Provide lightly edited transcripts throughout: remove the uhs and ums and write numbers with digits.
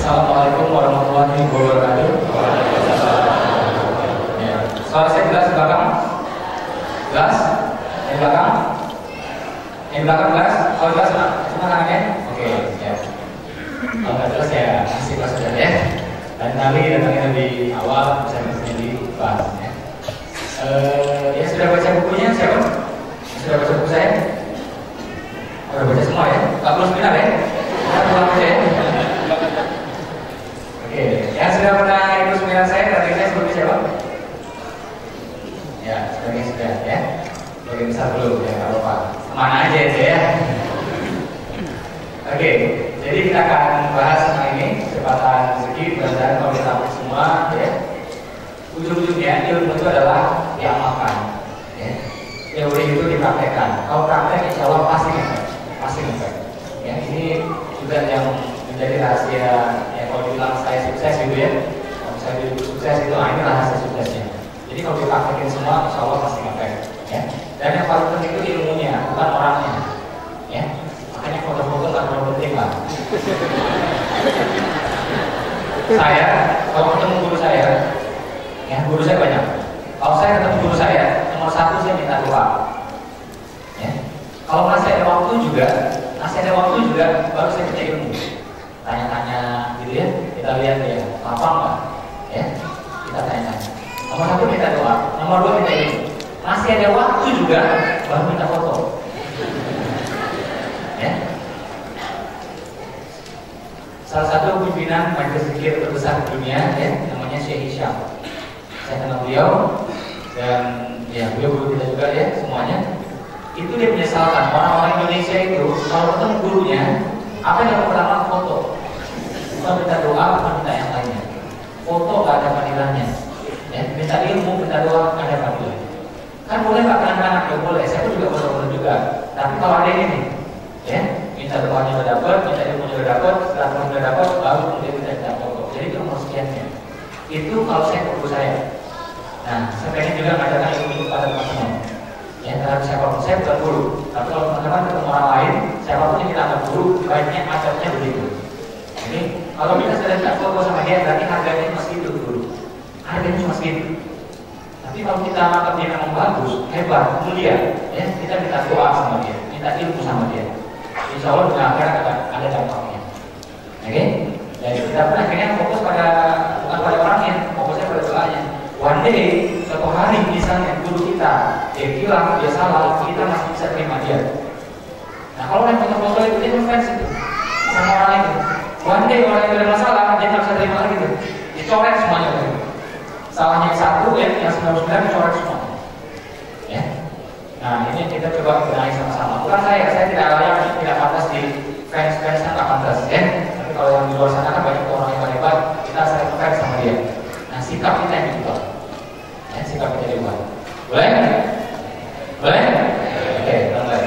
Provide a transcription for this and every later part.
Assalamualaikum warahmatullahi wabarakatuh. Ya. Suara saya jelas di belakang? Jelas? Di belakang? Yang di belakang jelas? Kalau jelas, cuma tangannya? Oke, ya. Kalau nggak jelas ya kasih kelas saja ya. Dan kali datangnya lebih awal, bisa mesinnya di kelas ya. Ya sudah baca bukunya siapa? Sudah baca buku saya? Sudah baca semua ya? Nggak perlu seminar ya? Kita pulang aja ya. Oke, yang sudah pernah ikut seminar saya, kategori saya seperti siapa? Ya, sebagian sudah ya. Sebagian besar belum ya, nggak apa-apa. Kemana aja ya? Oke, jadi kita akan bahas tentang ini kecepatan rezeki. Mudah-mudahan kalau kita tahu semua ya, ujung-ujungnya ilmu itu adalah diamalkan ya. Teori itu dipraktekkan. Kalau praktek insya Allah pasti ngefek ya. Ini juga yang menjadi rahasia ya. Kalau dibilang saya sukses gitu ya, kalau saya bilang sukses itu, ini rahasia suksesnya. Jadi kalau dipraktekin semua insya Allah pasti ngefek ya. Dan yang paling penting itu ilmunya, bukan orangnya ya. Makanya foto-foto nggak terlalu penting lah. Saya kalau ketemu guru saya ya, guru saya banyak. Kalau saya ketemu guru saya, nomor satu saya minta doa. Ya. Kalau masih ada waktu juga, baru saya minta ilmu. Tanya-tanya gitu ya, kita lihat ya, lapang nggak? Ya, kita tanya-tanya. Nomor satu minta doa, nomor dua minta ilmu. Masih ada waktu juga, baru minta foto. Ya. Salah satu pimpinan majelis zikir terbesar di dunia, ya, namanya Syekh Hisham. Saya kenal beliau dan ya beliau guru kita juga ya semuanya. Itu dia menyesalkan orang-orang Indonesia itu kalau ketemu gurunya apa yang pertama foto, bukan minta doa, bukan minta yang lainnya. Foto gak ada fadilahnya, ya, minta ilmu, minta doa ada fadilah. Kan boleh nggak kanak-kanak ya boleh, saya pun juga boleh juga. Tapi kalau ada ini, ya, minta doanya udah dapat, minta ilmunya udah dapat, setelah udah dapat, baru kemudian kita minta foto. Jadi itu nomor sekiannya. Itu kalau saya guru saya. Nah, saya pengen juga mengajarkan ilmu kepada teman-teman. Ya, terhadap siapapun, saya bukan guru. Tapi kalau teman-teman ketemu orang lain, siapapun yang kita anggap guru, baiknya ajarnya begitu. Jadi, kalau kita sudah tidak foto sama dia, berarti harganya cuma segitu guru. Harganya cuma segitu. Tapi kalau kita anggap dia memang bagus, hebat, mulia, ya, kita minta doa sama dia, minta ilmu sama dia. Insya Allah dengan akhirat ada dampaknya. Oke? Jadi kita pun akhirnya fokus pada bukan pada orangnya, fokusnya pada doanya. One day, suatu hari misalnya guru kita dia hilang, dia salah, kita masih bisa terima dia. Nah kalau yang foto-foto itu dia ngefans itu sama orang itu. One day orang itu ada masalah, dia nggak bisa terima lagi itu. Dicoret semuanya itu. Salahnya satu ya, yang 99 dicoret semua. Ya. Nah ini kita coba benahi sama-sama. Bukan saya tidak layak, tidak pantas di fans-fansnya nggak pantas ya. Tapi kalau yang di luar sana kan banyak orang yang hebat, kita sering fans sama dia. Nah sikap kita yang diubah. Ya, sikap kita diubah. Boleh? Boleh? Oke, boleh.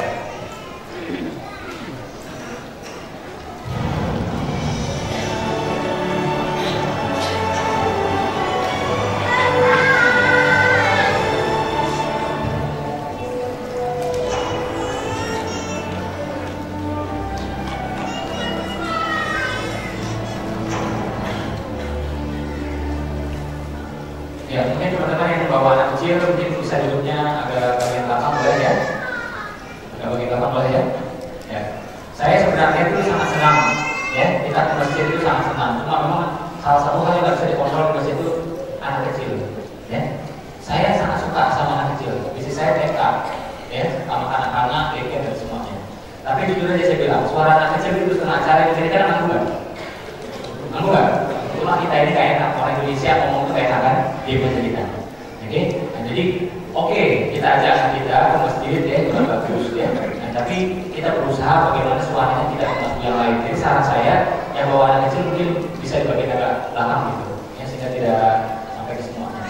Ya, mungkin teman-teman yang membawa anak kecil mungkin bisa duduknya agak bagian belakang boleh ya. Agak bagian belakang boleh ya. Ya. Saya sebenarnya itu sangat senang ya, kita ke masjid itu sangat senang. Cuma memang salah satu hal yang nggak bisa dikontrol di masjid itu anak kecil. Ya. Saya sangat suka sama anak kecil. Bisnis saya TK ya, sama anak-anak, dan semuanya. Tapi jujur aja saya bilang, suara anak kecil itu setengah acara yang kira-kira nggak? Nggak? Cuma kita ini kayak enak, orang Indonesia ngomong itu kayak kan di bahasa kita. Oke? Nah, jadi oke, kita ajak anak kita ke masjid ya, itu bagus ya. Nah, tapi kita berusaha bagaimana suaranya tidak mengganggu yang lain. Jadi saran saya yang bawa anak kecil mungkin bisa di bagian agak belakang gitu, ya, sehingga tidak sampai ke semuanya.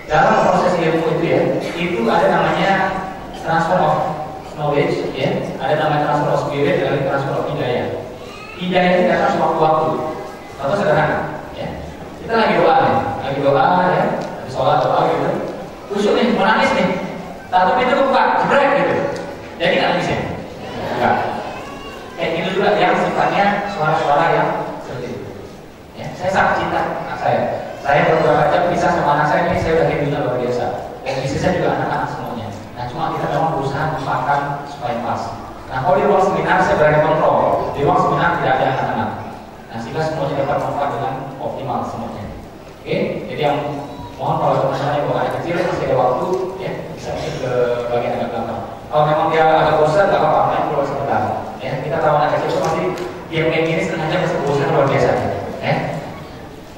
Dalam proses ilmu itu ya, itu ada namanya transfer of knowledge ya, ada namanya transfer of spirit dan transfer of hidayah. Hidayah itu datang sewaktu-waktu. Contoh sederhana, ya. Kita lagi doa nih, ya, lagi sholat doa gitu. Khusyuk nih, mau nangis nih. Tahu pintu buka, jebret gitu. Jadi nggak nangis ya? Enggak. Kayak gitu juga yang sifatnya suara-suara yang seperti itu. Ya, saya sangat cinta anak saya. Saya beberapa jam bisa sama anak saya ini, saya udah kayak luar biasa. Dan bisnisnya juga anak-anak semuanya. Nah, cuma kita memang berusaha memanfaatkan supaya pas. Nah, kalau di ruang seminar saya berani kontrol. Di ruang seminar tidak ada anak-anak. Nah, sehingga semuanya dapat manfaat dengan optimal semuanya. Oke, jadi yang mohon kalau teman-teman yang bawa anak kecil masih ada waktu, ya bisa masuk ke bagian agak belakang. Kalau memang dia agak bosan, nggak apa-apa, main keluar sebentar. Ya, kita tahu anak kecil itu pasti dia kayak gini setengah jam masih bosan luar biasa, ya.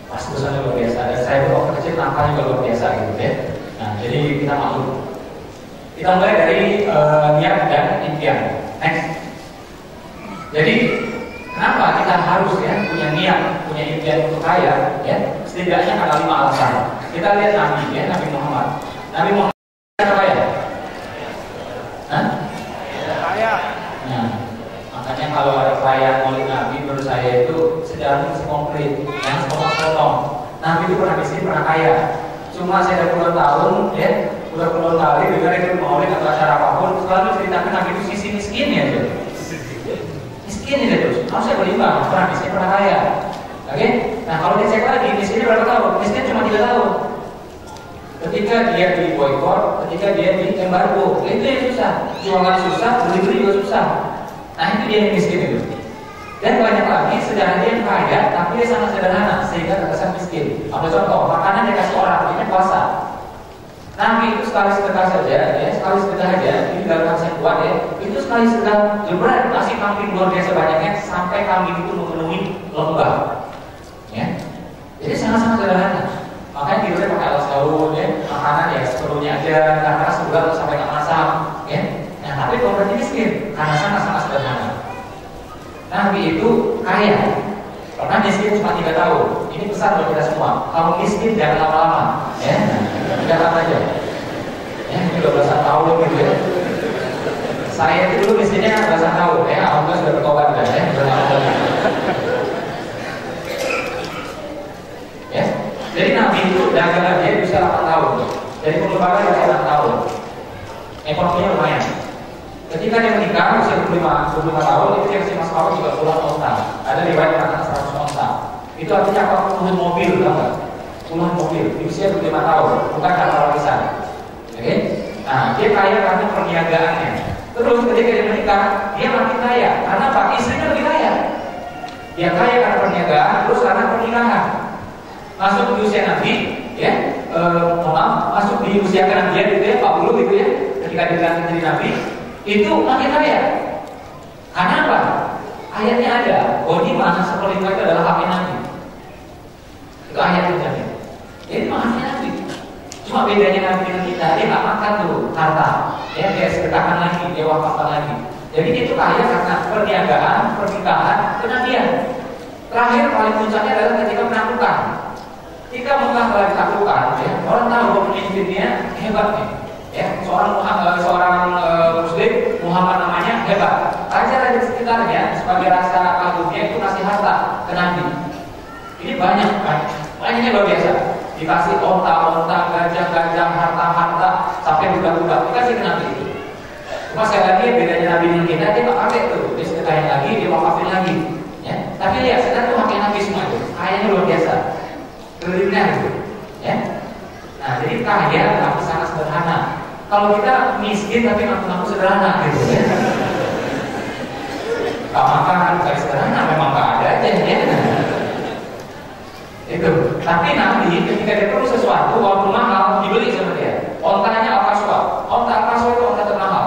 Pasti bosan luar biasa. Dan saya itu waktu kecil nampaknya juga luar biasa gitu, ya. Nah, jadi kita maklum. Kita mulai dari niat dan impian. Next. Jadi kenapa kita harus ya punya niat, punya impian untuk kaya? Ya, setidaknya ada 5 alasan. Kita lihat Nabi, ya Nabi Muhammad. Nabi Muhammad kaya? Hah? Kaya. Nah, makanya kalau ada perayaan Maulid Nabi, menurut saya itu sejarahnya masih konkret, yang sepotong-potong. Nabi itu pernah miskin, pernah kaya. Cuma saya udah puluhan tahun, ya, udah puluhan kali dengar itu Maulid atau acara apapun, selalu ceritakan Nabi itu sisi miskin ya, tuh. Miskin ini terus, harus saya berimbang, pernah miskin, pernah kaya. Oke? Nah, kalau dicek lagi, miskinnya berapa tahun? Miskin cuma 3 tahun. Ketika dia di boykot, ketika dia di embargo, itu yang susah. Jualan susah, beli-beli juga susah. Nah, itu dia yang miskin itu. Dan banyak lagi sejarah dia yang kaya, tapi dia sangat sederhana sehingga terkesan miskin. Ambil contoh, makanan dia kasih orang, ini puasa. Nabi itu sekali sedekah saja, ya, sekali sedekah aja, ini dalam hadis yang kuat ya, itu sekali sedekah jebret nasi kambing luar biasa banyaknya sampai kambing itu memenuhi lembah. Ya, jadi sangat-sangat sederhana. Makanya tidurnya pakai alas daun, ya, makanan ya seperlunya aja, karena juga sampai nggak masak, ya. Nah, tapi kalau berarti miskin, karena sangat-sangat sederhana. Nabi itu kaya, pernah miskin cuma 3 tahun. Ini pesan buat kita semua. Kalau miskin jangan lama-lama, ya. Jangan aja. Ya, ini 12 tahun gitu ya. Saya itu dulu miskinnya belasan tahun, ya. Alhamdulillah sudah bertobat dan ya. Ya. Jadi Nabi itu dagang dia bisa 8 tahun. Jadi pengembangan bisa 6 tahun. Ekonominya lumayan. Ketika dia menikah usia 25 tahun, itu dia masih mas kawin juga puluhan onta. Ada riwayat mengatakan 100 onta. Itu artinya apa? Puluhan mobil, tahu nggak? Puluhan mobil di usia 25 tahun, bukan karena warisan. Oke? Nah, dia kaya karena perniagaannya. Terus ketika dia menikah, dia makin kaya. Karena apa? Istrinya lebih kaya. Dia kaya karena perniagaan, terus karena pernikahan. Masuk di usia Nabi, ya, masuk di usia kenabian gitu ya, 40 gitu ya. Ketika dia dilantik jadi Nabi, itu makin kaya. Karena apa? Ayatnya ada. Ghanimah seperlima itu adalah haknya Nabi. Itu ayatnya. Jadi haknya Nabi. Cuma bedanya Nabi dengan kita, dia nggak makan tuh harta. Ya, dia sedekahkan lagi, dia wakafkan lagi. Jadi itu kaya karena perniagaan, pernikahan, kenabian. Terakhir paling puncaknya adalah ketika penaklukan. Ketika Mekah telah ditaklukkan, ya, orang tahu bahwa pemimpinnya hebat nih. Ya, seorang Muslim Muhammad namanya hebat. Raja-raja di sekitarnya sebagai rasa kagumnya itu kasih harta ke Nabi. Ini banyak kan? Banyaknya luar biasa. Dikasih onta-onta, gajah-gajah, harta-harta sampai budak-budak dikasih ke Nabi itu. Cuma sekali lagi bedanya Nabi dengan kita, dia nggak pakai tuh. Dia sedekahin lagi, dia wakafin lagi. Ya, tapi lihat sekarang tuh pakai Nabi semua itu. Kayaknya luar biasa. Triliuner gitu. Ya. Kalau kita miskin tapi ngaku-ngaku sederhana gitu ya. Gak makan, kayak sederhana memang gak ada aja ya. Itu. Tapi Nabi ketika dia perlu sesuatu walaupun mahal dibeli sama dia. Ontanya Al-Qaswa. Onta Al-Qaswa itu onta termahal.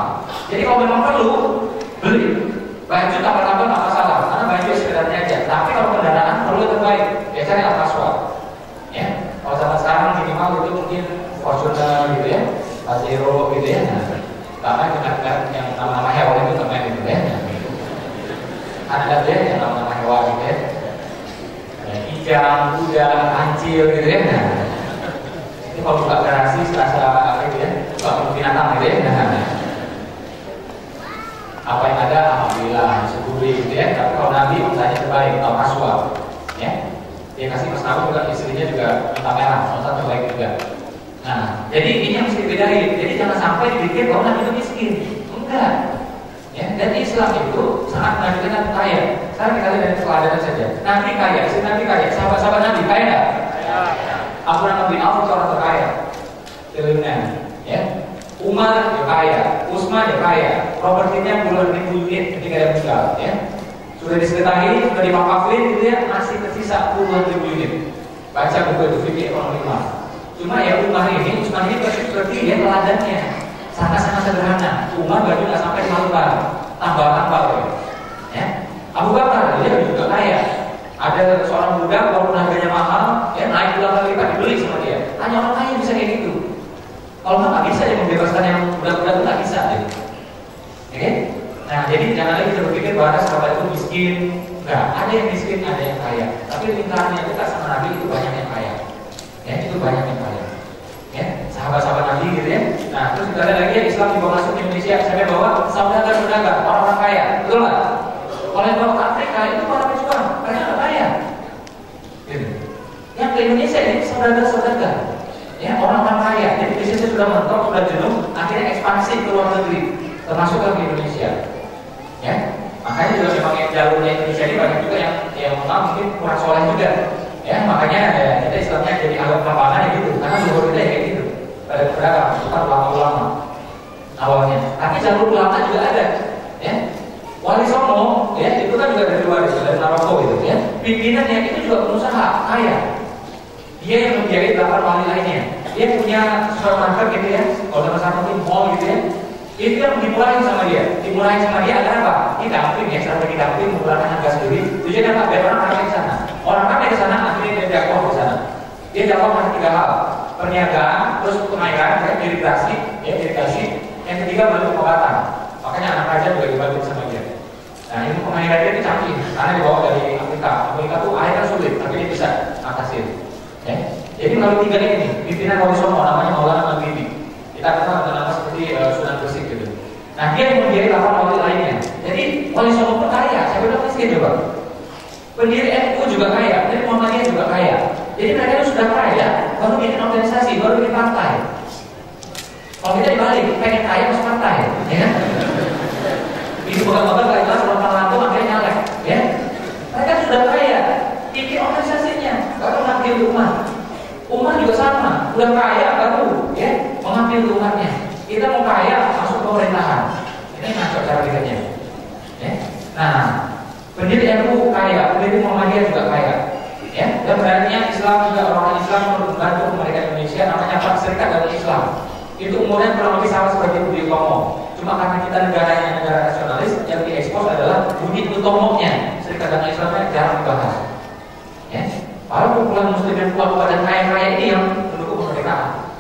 Jadi kalau memang perlu beli. Baju tambah-tambah nggak masalah, karena baju sekedarnya aja. Tapi kalau kendaraan perlu yang terbaik, biasanya Al-Qaswa. Ya, kalau zaman sekarang minimal itu mungkin Fortuner gitu ya, Pajero gitu ya. Karena dengan yang nama-nama hewan itu namanya gitu ya. Ada tuh ya yang nama-nama hewan gitu ya. Kijang, kuda, kancil gitu ya. Nah, ini kalau buka garasi serasa apa gitu ya, buka binatang gitu ya. Nah, apa yang ada alhamdulillah syukuri gitu ya. Tapi kalau Nabi misalnya terbaik Al-Qaswa ya, dia kasih Mas Nabi juga, istrinya juga minta merah, masa terbaik juga. Nah, jadi ini yang mesti dibedain. Jadi jangan sampai dipikir bahwa Nabi itu miskin. Enggak ya, dan Islam itu sangat mengajarkan kaya. Sekarang kita lihat dari keteladanan saja. Nabi kaya, si Nabi kaya, sahabat-sahabat Nabi kaya nggak? Abu Bakar bin Auf orang terkaya, triliuner ya. Umar ya kaya, Utsman ya kaya, propertinya puluhan ribu unit ketika dia meninggal ya. Sudah disertai, sudah diwakafin gitu ya, masih tersisa puluhan ribu unit. Baca buku itu fikih ekonomi Umar. Cuma ya Umar ini, Utsman ini seperti ya teladannya, sangat-sangat sederhana. Umar baju nggak sampai 5 lembar, tambal-tambal ya. Abu Bakar dia juga kaya. Ada seorang budak walaupun harganya mahal, ya naik 2 kali lipat dibeli sama dia. Hanya orang kaya bisa kayak gitu. Kalau nggak bisa dia membebaskan yang budak-budak itu nggak bisa deh. Oke? Nah jadi jangan lagi kita berpikir bahwa sahabat itu miskin. Nggak, ada yang miskin, ada yang kaya. Tapi lingkarannya kita sama Nabi itu banyak yang kaya. Ya itu banyak yang kaya. Ya sahabat-sahabat Nabi gitu ya. Nah terus kita lihat lagi ya, Islam dibawa masuk ke Indonesia. Saya bawa saudagar-saudagar orang-orang kaya, betul nggak? Kalau yang bawa ke Afrika itu para pejuang, mereka nggak kaya. Gitu. Yang ke Indonesia ini saudagar-saudagar. Ya, orang-orang kaya, jadi bisnisnya sudah mentok, sudah jenuh, akhirnya ekspansi ke luar negeri, termasuk ke Indonesia. Ya, makanya juga memang yang jalurnya Indonesia ini banyak juga yang mungkin kurang soleh juga. Ya, makanya kita Islamnya jadi agak lapangan ya gitu, karena luhur kita ya kayak gitu. Pada pedagang, bukan ulama-ulama awalnya. Tapi jalur ulama juga ada. Ya, Wali Songo, ya itu kan juga dari luar, dari Maroko gitu ya. Pimpinannya itu juga pengusaha kaya. Dia yang membiayai 8 wali lainnya. Dia punya supermarket gitu ya. Kalau sama sama mungkin mall gitu ya. Itu yang dimulai sama dia. Dimulai sama dia agar apa? Ini dumping ya, strategi dumping menggunakan harga sendiri. Tujuannya apa? Biar orang ramai di sana. Orang ramai di sana akhirnya dia dakwah di sana. Dia dakwah pada 3 hal: perniagaan, terus pengairan, irigasi, ya irigasi. Yang ketiga bentuk pengobatan. Makanya anak raja juga dibantu sama dia. Nah ini pengairan dia itu canggih karena dibawa dari Amerika. Amerika tuh airnya sulit, tapi dia bisa atasin. Ya. Jadi kalau 3 ini pimpinan Wali Songo namanya Maulana Maghribi. Kita kenal dengan nama seperti Sunan Gresik gitu. Nah dia yang menjadi 8 wali lainnya. Jadi Wali Songo pun kaya. Saya bilang miskin coba. Pendiri NU juga kaya, pendiri Muhammadiyah juga kaya. Jadi mereka itu sudah kaya, baru bikin organisasi, baru bikin partai. Kalau kita dibalik, pengen kaya masuk partai, ya kan? Ini bukan-bukan gak jelas, orang lantung akhirnya nyalek, ya. Mereka sudah kaya, bikin organisasinya, baru mengambil umat. Umat juga sama, udah kaya baru, ya, mengambil umatnya. Kita mau kaya masuk pemerintahan. Ini ngaco cara pikirnya, ya. Nah, pendiri NU kaya, pendiri Muhammadiyah juga kaya. Ya, dan berarti Islam juga orang Islam membantu kemerdekaan Indonesia namanya Pak Serikat Dakwah Islam. Itu umurnya kurang lebih sama seperti Budi Utomo. Cuma karena kita negaranya negara nasionalis, yang diekspos adalah Budi Utomonya. Serikat Dakwah Islamnya jarang dibahas. Ya, para kumpulan Muslim yang kuat-kuat dan kaya-kaya ini yang mendukung kemerdekaan.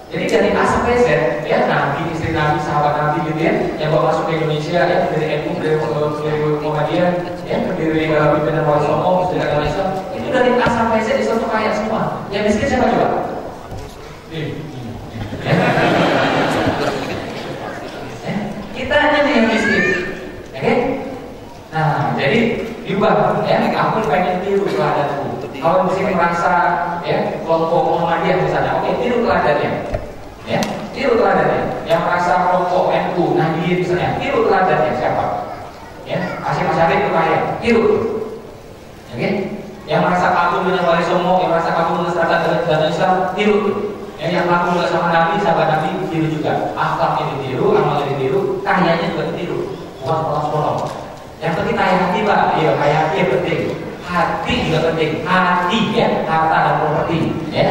Jadi dari A sampai Z, ya Nabi, istri Nabi, sahabat Nabi gitu ya, yang bawa masuk ke Indonesia, ya dari NU, dari Muhammadiyah, ya dari pimpinan Wali Songo, Serikat Dakwah Islam. Itu dari A sampai Z Islam itu kaya semua. Yang miskin siapa coba? Kita hanya nih yang miskin, oke? Nah, jadi diubah, ya. Aku pengen tiru teladanku. Kalau mesti merasa, ya, kelompok Muhammadiyah misalnya, oke, tiru teladannya, ya, tiru teladannya. Yang merasa kelompok NU, Nahdliyin misalnya, tiru teladannya siapa? Ya, Hasyim Asy'ari itu kaya, tiru, oke? Yang merasa kagum dengan Wali Songo, yang merasa kagum dengan Serikat Dakwah Islam, tiru. Yang kagum dengan sama Nabi, sahabat Nabi, ditiru juga, akhlaknya ditiru, amalnya ditiru, karyanya juga ditiru. Bukan polos-polos. Yang penting kaya hati Pak, iya kaya hati yang penting. Hati juga penting, hati ya, harta dan properti. Ya.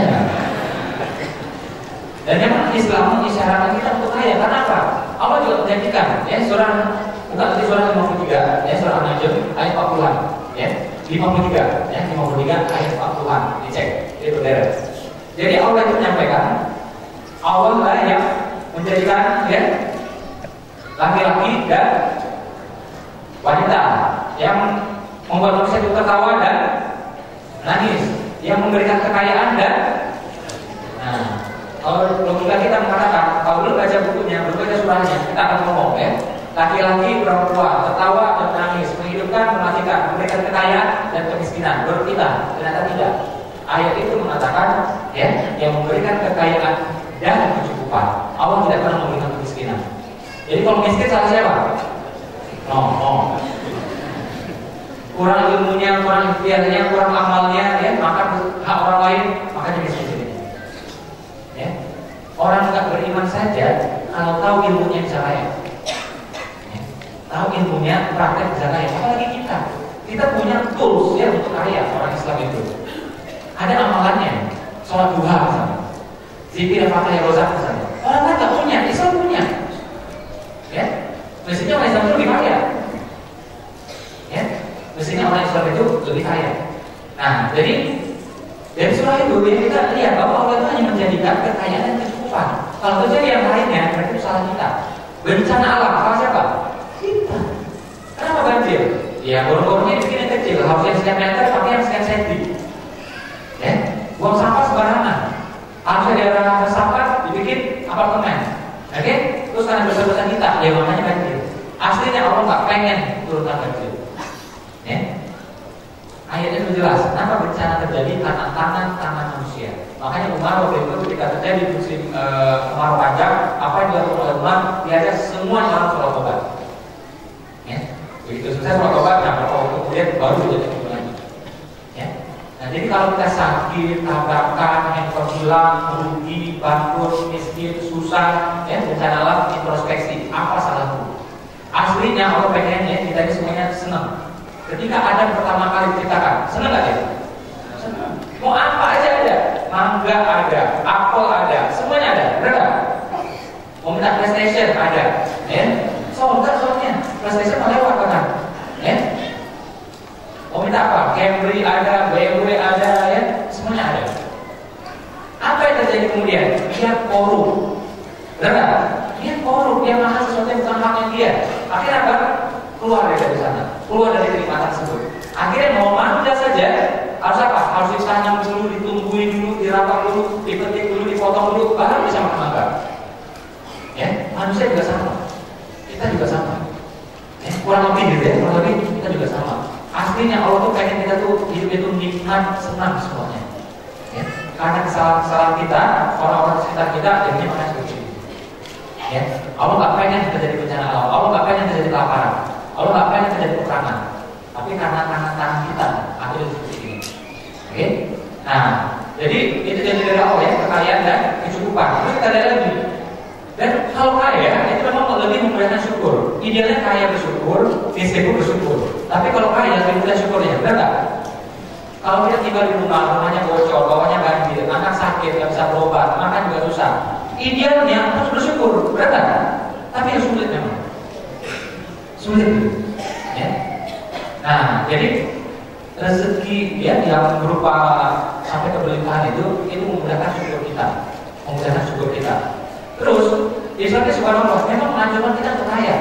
Dan memang Islam mengisyaratkan kita untuk kaya. Karena apa? Allah juga menjanjikan. Ya, surah bukan tadi surah 53, ya surah An-Najm ayat 40-an. Ya, 53, ya 53 ayat 40-an. Dicek, itu beres. Jadi Allah itu menyampaikan, Allah lah yang menjadikan ya laki-laki dan wanita yang membuat manusia itu tertawa dan nangis, yang memberikan kekayaan dan kalau logika kita mengatakan, kalau belum baca bukunya, belum baca surahnya, kita akan ngomong ya, laki-laki perempuan tertawa dan menangis, menghidupkan, mematikan, memberikan kekayaan dan kemiskinan. Menurut kita ternyata tidak. Ayat itu mengatakan ya, yang memberikan kekayaan dan kecukupan. Allah tidak pernah memberikan kemiskinan. Jadi kalau miskin salah siapa? No. Kurang ilmunya, kurang ikhtiarnya, kurang amalnya, ya, makan hak orang lain, makanya miskin. Ya. Orang nggak beriman saja kalau tahu ilmunya bisa kaya. Ya. Tahu ilmunya, praktek bisa kaya. Apalagi kita punya tools ya untuk kaya. Orang Islam itu ada amalannya, sholat duha misalnya, zikir fakir rozak misalnya. Orang lain nggak punya, Islam punya. Ya, mestinya orang Islam itu lebih kaya. Ya, mestinya orang Islam itu lebih kaya. Nah, jadi dari surah itu yang kita lihat bahwa Allah itu hanya menjadikan kekayaan dan kecukupan. Kalau terjadi yang lainnya, berarti itu salah kita. Bencana alam, salah siapa? Kita. Kenapa banjir? Ya, gorong-gorongnya dibikin yang kecil, harusnya sekian meter, tapi yang sekian senti. Ya, buang sampah sembarangan. Harusnya daerah sampah dibikin apartemen. Oke? Terus karena dosa-dosa kita, ya makanya banjir. Aslinya Allah nggak pengen turunkan banjir. Ya? Ayatnya itu jelas. Kenapa bencana terjadi karena tangan manusia. Makanya Umar waktu itu ketika terjadi musim kemarau panjang, apa yang dilakukan oleh Umar? Dia semua orang sholat tobat. Ya? Begitu selesai sholat tobat, nah kemudian baru terjadi lagi. Ya? Nah jadi kalau kita sakit, tabrakan, handphone hilang, rugi, bangkrut, miskin, susah, ya bencana alam, introspeksi. Apa salahku? Aslinya Allah pengennya kita ini semuanya senang. Ketika Adam pertama kali diceritakan, senang gak dia? Senang. Mau apa aja ada, mangga ada, apel ada, semuanya ada, benar gak? Mau minta PlayStation ada, ya? Soalnya PlayStation mau lewat kan? Ya? Mau minta apa? Camry ada, BMW ada, ya? Semuanya ada. Apa yang terjadi kemudian? Dia korup, benar gak? Dia korup, dia mahal sesuatu yang bukan haknya dia. Akhirnya apa? Keluar dari sana, keluar dari kenikmatan tersebut. Akhirnya mau manja saja, harus apa? Harus ditanam dulu, ditungguin dulu, dirawat dulu, dipetik dulu, dipotong dulu, baru bisa makan mangga. Ya, manusia juga sama, kita juga sama. Ya, kurang lebih gitu ya, kurang lebih kita juga sama. Aslinya Allah tuh pengen kita tuh hidup itu nikmat, senang semuanya. Ya, karena kesalahan-kesalahan kita, orang-orang sekitar kita, jadinya makanya seperti ini. Ya, Allah nggak pengen terjadi bencana alam, Allah nggak pengen terjadi kelaparan. Allah nggak pengen terjadi peperangan, tapi karena tangan kita akhirnya seperti ini. Oke? Nah, jadi itu dari Allah ya, kekayaan dan kecukupan. Terus kita lihat lagi. Dan kalau kaya itu memang lebih memudahkan syukur. Idealnya kaya bersyukur, miskin pun bersyukur. Tapi kalau kaya lebih mudah syukurnya, benar nggak? Kalau kita tinggal di rumah, rumahnya bocor, bawahnya banjir, anak sakit, nggak bisa berobat, makan juga susah. Idealnya harus bersyukur, benar nggak? Tapi yang sulit memang. Sulit, ya. Nah, jadi rezeki ya yang berupa sampai keberlimpahan itu memudahkan syukur kita, Terus, Islam subhanallah memang menganjurkan kita untuk kaya.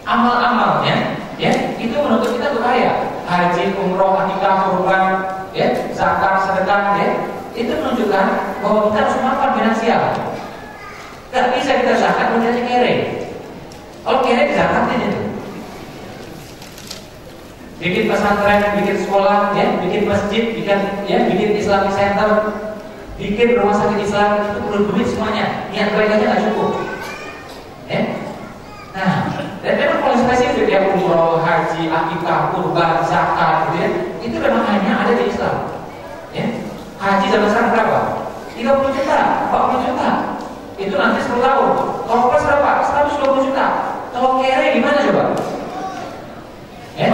Amal-amalnya, ya, itu menuntut kita untuk kaya. Haji, umroh, akikah, kurban, ya, zakat, sedekah, ya, itu menunjukkan bahwa kita harus mampan finansial. Gak bisa kita zakat kemudian kere. Kalau kere zakatnya itu. Bikin pesantren, bikin sekolah, ya, bikin masjid, bikin Islamic Center, bikin rumah sakit Islam, itu perlu duit semuanya. Niat baik aja nggak cukup. Ya? Nah, dan memang kalau spesifik ya umroh, haji, akikah, kurban, zakat, gitu ya, itu memang hanya ada di Islam. Ya? Haji zaman sekarang berapa? 30 juta, 40 juta. itu nanti 10 tahun. Kalau plus berapa? 120 juta. Kalau kere gimana coba? Ya,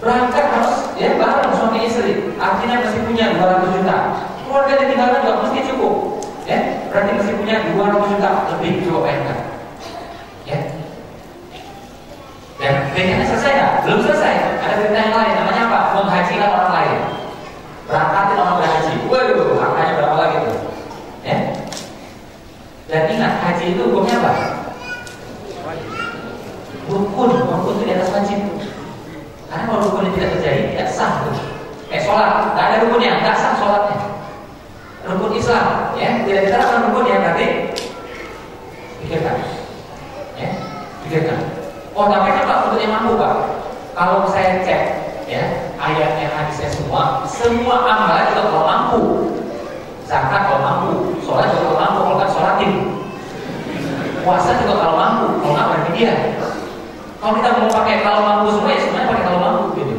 berangkat harus ya bareng suami istri. Artinya mesti punya 200 juta. Keluarga ditinggalkan juga mesti cukup. Ya, berarti mesti punya 200 juta lebih coba bayangkan. Ya. Dan BKN selesai nggak? Belum selesai. Ada cerita yang lain. Namanya apa? Menghajikan orang lain. Berangkatin orang berhaji. Waduh, angkanya berapa lagi tuh? Ya. Dan ingat, haji itu hukumnya apa? Rukun itu di atas wajib. Karena kalau rukun tidak terjadi, tidak sah tuh. Kayak sholat, nggak ada rukunnya, nggak sah sholatnya. Rukun Islam, ya, tidak diterapkan rukunnya berarti pikirkan, ya, pikirkan. Oh, tapi kan Pak untuk yang mampu Pak. Kalau saya cek, ya, ayatnya hadisnya semua amalan juga kalau mampu. Zakat kalau mampu, sholat juga kalau mampu, kalau nggak sholatin. Puasa juga kalau mampu, kalau nggak berarti dia. Kalau kita mau pakai kalau mampu semua, ya semuanya pakai kalau mampu gitu.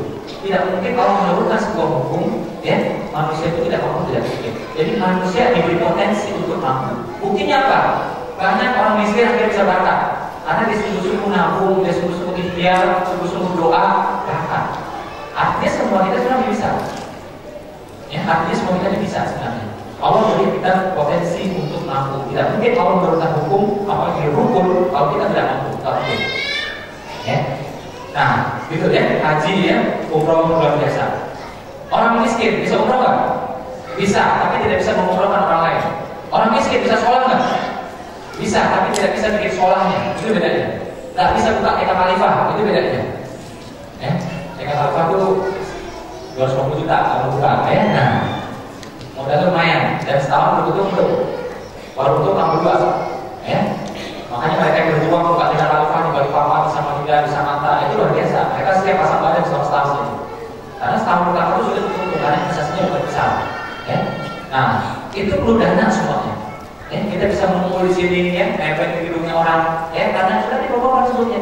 Tidak mungkin kalau menurunkan sebuah hukum, ya, manusia itu tidak mampu, tidak mungkin. Jadi manusia diberi potensi untuk mampu. Buktinya apa? Banyak orang miskin akhirnya bisa berangkat. Karena dia sungguh-sungguh nabung, dia sungguh-sungguh ikhtiar, sungguh-sungguh doa, berangkat. Artinya semua kita sebenarnya bisa. Ya, artinya semua kita bisa sebenarnya. Allah beri kita potensi untuk mampu. Tidak mungkin Allah menurunkan hukum apalagi rukun kalau kita tidak mampu. Ya. Nah, gitu ya, haji ya, umroh luar biasa. Orang miskin bisa umroh nggak? Bisa, tapi tidak bisa mengumrohkan orang lain. Orang miskin bisa sholat nggak? Bisa, tapi tidak bisa bikin sholatnya. Itu bedanya. Nggak bisa buka eka khalifah, itu bedanya. Ya, eka khalifah itu 250 juta kalau buka, ya. Nah, modal lumayan, dan setahun betul-betul baru tuh tambah 2, ya. Makanya mereka yang berjuang buka eka khalifah di Balikpapan, di Samarinda, di Samanta, itu luar biasa. Mereka setiap pasang badan selama setahun ini. Karena setahun pertama itu sudah betul-betul karena investasinya lebih besar, ya. Nah, itu perlu dana semuanya. Ya, kita bisa mengumpul di sini ya, nempel di hidungnya orang, ya, karena kita dibawa sebutnya.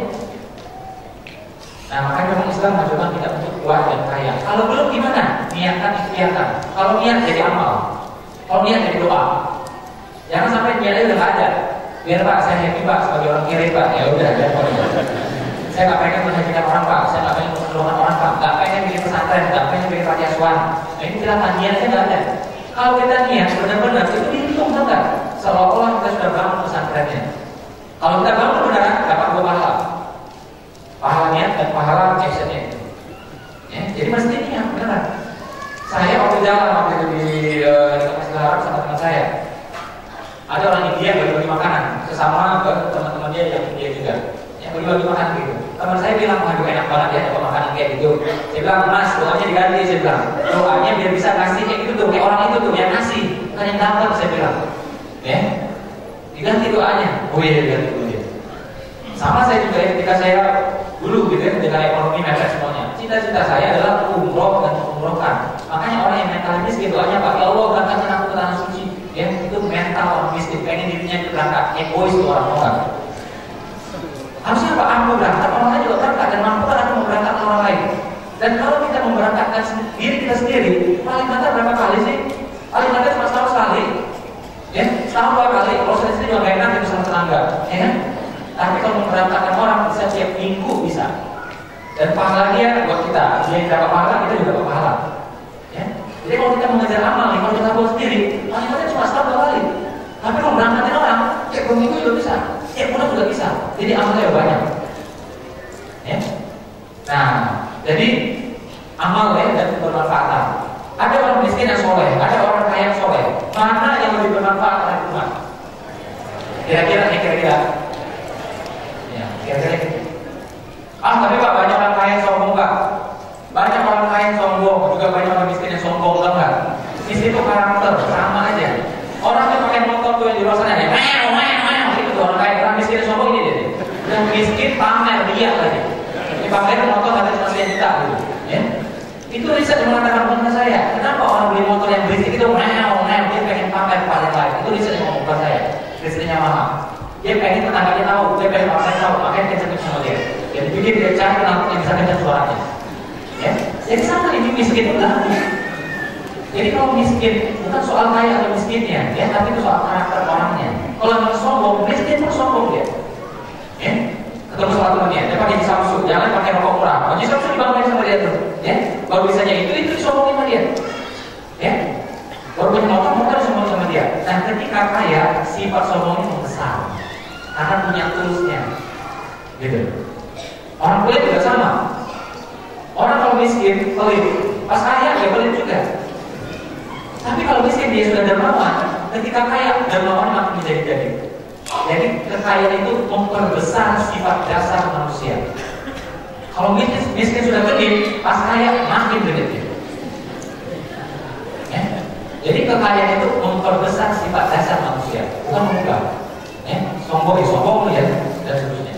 Nah, makanya memang Islam mengajarkan kita untuk kuat dan kaya. Kalau belum gimana? Niatkan, ikhtiarkan. Kalau niat jadi amal, kalau niat jadi doa. Jangan sampai niatnya udah nggak ada. Biar Pak, saya happy Pak sebagai orang kiri Pak. Ya udah, ya. Saya nggak pengen menghajikan orang Pak, saya nggak pengen menolong orang Pak, nggak pengen bikin pesantren, nggak pengen bikin panti asuhan. Nah, ini silakan niatnya nggak ada. Kalau kita niat benar-benar itu dihitung enggak? Seolah-olah kita sudah bangun pesantrennya. Kalau kita bangun benar, dapat 2 pahala. Pahala niat dan pahala actionnya. Ya, jadi mesti niat benar. Saya waktu jalan waktu itu di Masjidil Haram sama teman saya. Ada orang India bagi-bagi makanan sesama teman-teman dia yang India juga. Yang bagi-bagi makanan gitu. Teman saya bilang, aduh enak banget ya dapat makanan kayak gitu. Saya bilang, Mas, doanya diganti. Saya bilang, doanya biar bisa kasih kayak gitu tuh, kayak orang itu tuh yang ngasih, bukan yang dapat. Saya bilang, ya, diganti doanya. Oh iya, diganti dulu ya. Sama saya juga ya, ketika saya dulu gitu ya, dengan ekonomi mepet semuanya. Cita-cita saya adalah umroh dan umrohkan. Makanya orang yang mental miskin doanya Pak, ya Allah berangkatkan aku ke tanah suci. Ya, itu mental orang miskin, pengen dirinya berangkat, egois tuh orang orang. Harusnya Pak, aku berangkat, orang lain juga berangkat, dan mampu kan aku memberangkatkan orang lain. Dan kalau kita memberangkatkan diri kita sendiri, paling banter berapa kali sih? Paling banter cuma setahun sekali. Ya, setahun 2 kali. Kalau sendiri juga gak enak bersama tetangga, ya kan? Tapi kalau memberangkatkan orang bisa tiap minggu bisa. Dan pahala dia buat kita, dia yang dapat pahala, kita juga dapat pahala. Ya, jadi kalau kita mengejar amal, kalau kita buat sendiri, paling banter cuma setahun 2 kali. Tapi kalau berangkatin orang, tiap minggu juga bisa. Ya, bulan juga bisa. Jadi amalnya banyak. Ya. Nah, jadi amal ya dan bermanfaat. Ada orang miskin yang soleh, ada orang kaya yang soleh. Mana yang lebih bermanfaat bagi umat? Kira-kira. Ya, kira-kira. Tapi Pak, banyak orang kaya yang sombong Pak. Banyak orang kaya yang sombong, juga banyak orang miskin yang sombong, tau nggak? Di situ karakter sama aja. Orang yang pakai motor tuh yang di luar sana ya, itu tuh orang kaya, orang miskin yang sombong ini deh. Yang miskin pamer dia lagi. Ini pamer motor ada cuma 1 juta gitu, ya. Itu riset yang mengatakan bukan saya. Kenapa orang beli motor yang berisik itu dia pengen pamer paling lain. Itu riset yang bukan saya. Risetnya mahal. Dia pengen tetangganya tahu, dia pengen orang lain tahu, makanya kenceng sama dia. Jadi bikin dia cari kenapa yang bisa kenceng suaranya. Ya, jadi sama ini miskin itu Jadi kalau miskin bukan soal kaya atau miskinnya, ya, tapi itu soal karakter orangnya. Kalau yang sombong, miskin pun sombong dia. Ya, ketemu sama temannya, dia pakai Samsung, jangan pakai rokok murah. Bagi Samsung dibangun sama dia tuh, ya. Baru bisanya itu disombongin sama dia, ya. Baru punya motor disombongin sama dia. Nah, ketika kaya, sifat sombongnya membesar karena punya tulusnya, gitu. Orang pelit juga sama. Orang kalau miskin pelit, pas kaya dia pelit juga. Tapi kalau miskin dia sudah dermawan, ketika kaya dermawan makin menjadi-jadi. Jadi kekayaan itu memperbesar sifat dasar manusia. Kalau miskin sudah gede, pas kaya makin gede. Ya? Jadi kekayaan itu memperbesar sifat dasar manusia, bukan mengubah. Ya? Sombong ya, dan seterusnya.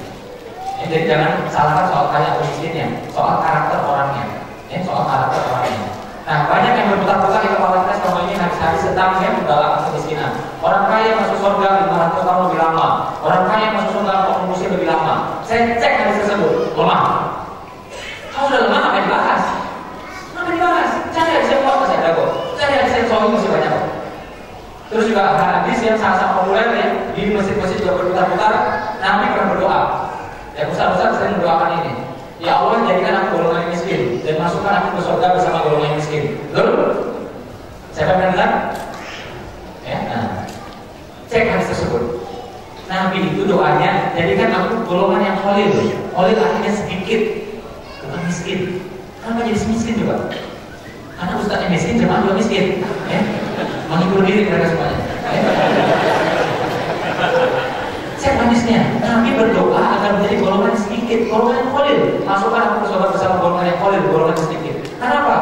Ya, jadi jangan salahkan soal kaya atau miskinnya, soal karakter orangnya. Ya, soal karakter orangnya. Nah, banyak yang berputar-putar di kepala kita selama ini hari-hari sedang ya menggalakkan kemiskinan. Orang kaya masuk surga 500 tahun lebih lama. Orang kaya masuk surga pengungsi lebih lama. Saya cek hadis tersebut, lemah. Kalau sudah lemah, apa yang dibahas? Apa yang dibahas? Cari hadis yang kuat, masih ada kok. Cari hadis yang sahih masih banyak kok. Terus juga hadis yang sangat populer ya di masjid-masjid juga berputar-putar. Nabi pernah berdoa. Ya, ustaz-ustaz sering mendoakan ini. Ya Allah, jadikan aku golongan yang miskin dan masukkan aku ke surga bersama golongan yang miskin. Betul? Siapa yang dengar? Ya, nah, cek hadis tersebut. Nabi itu doanya, jadikan aku golongan yang kholil. Kholil artinya sedikit, bukan miskin. Kenapa jadi miskin juga? Karena ustaznya miskin, jemaah juga miskin. Ya, menghibur diri mereka semuanya. Ya. Cek hadisnya, Nabi berdoa agar menjadi golongan yang sedikit, golongan yang kholil. Masukkan aku ke surga bersama golongan yang kholil, golongan yang sedikit. Kenapa?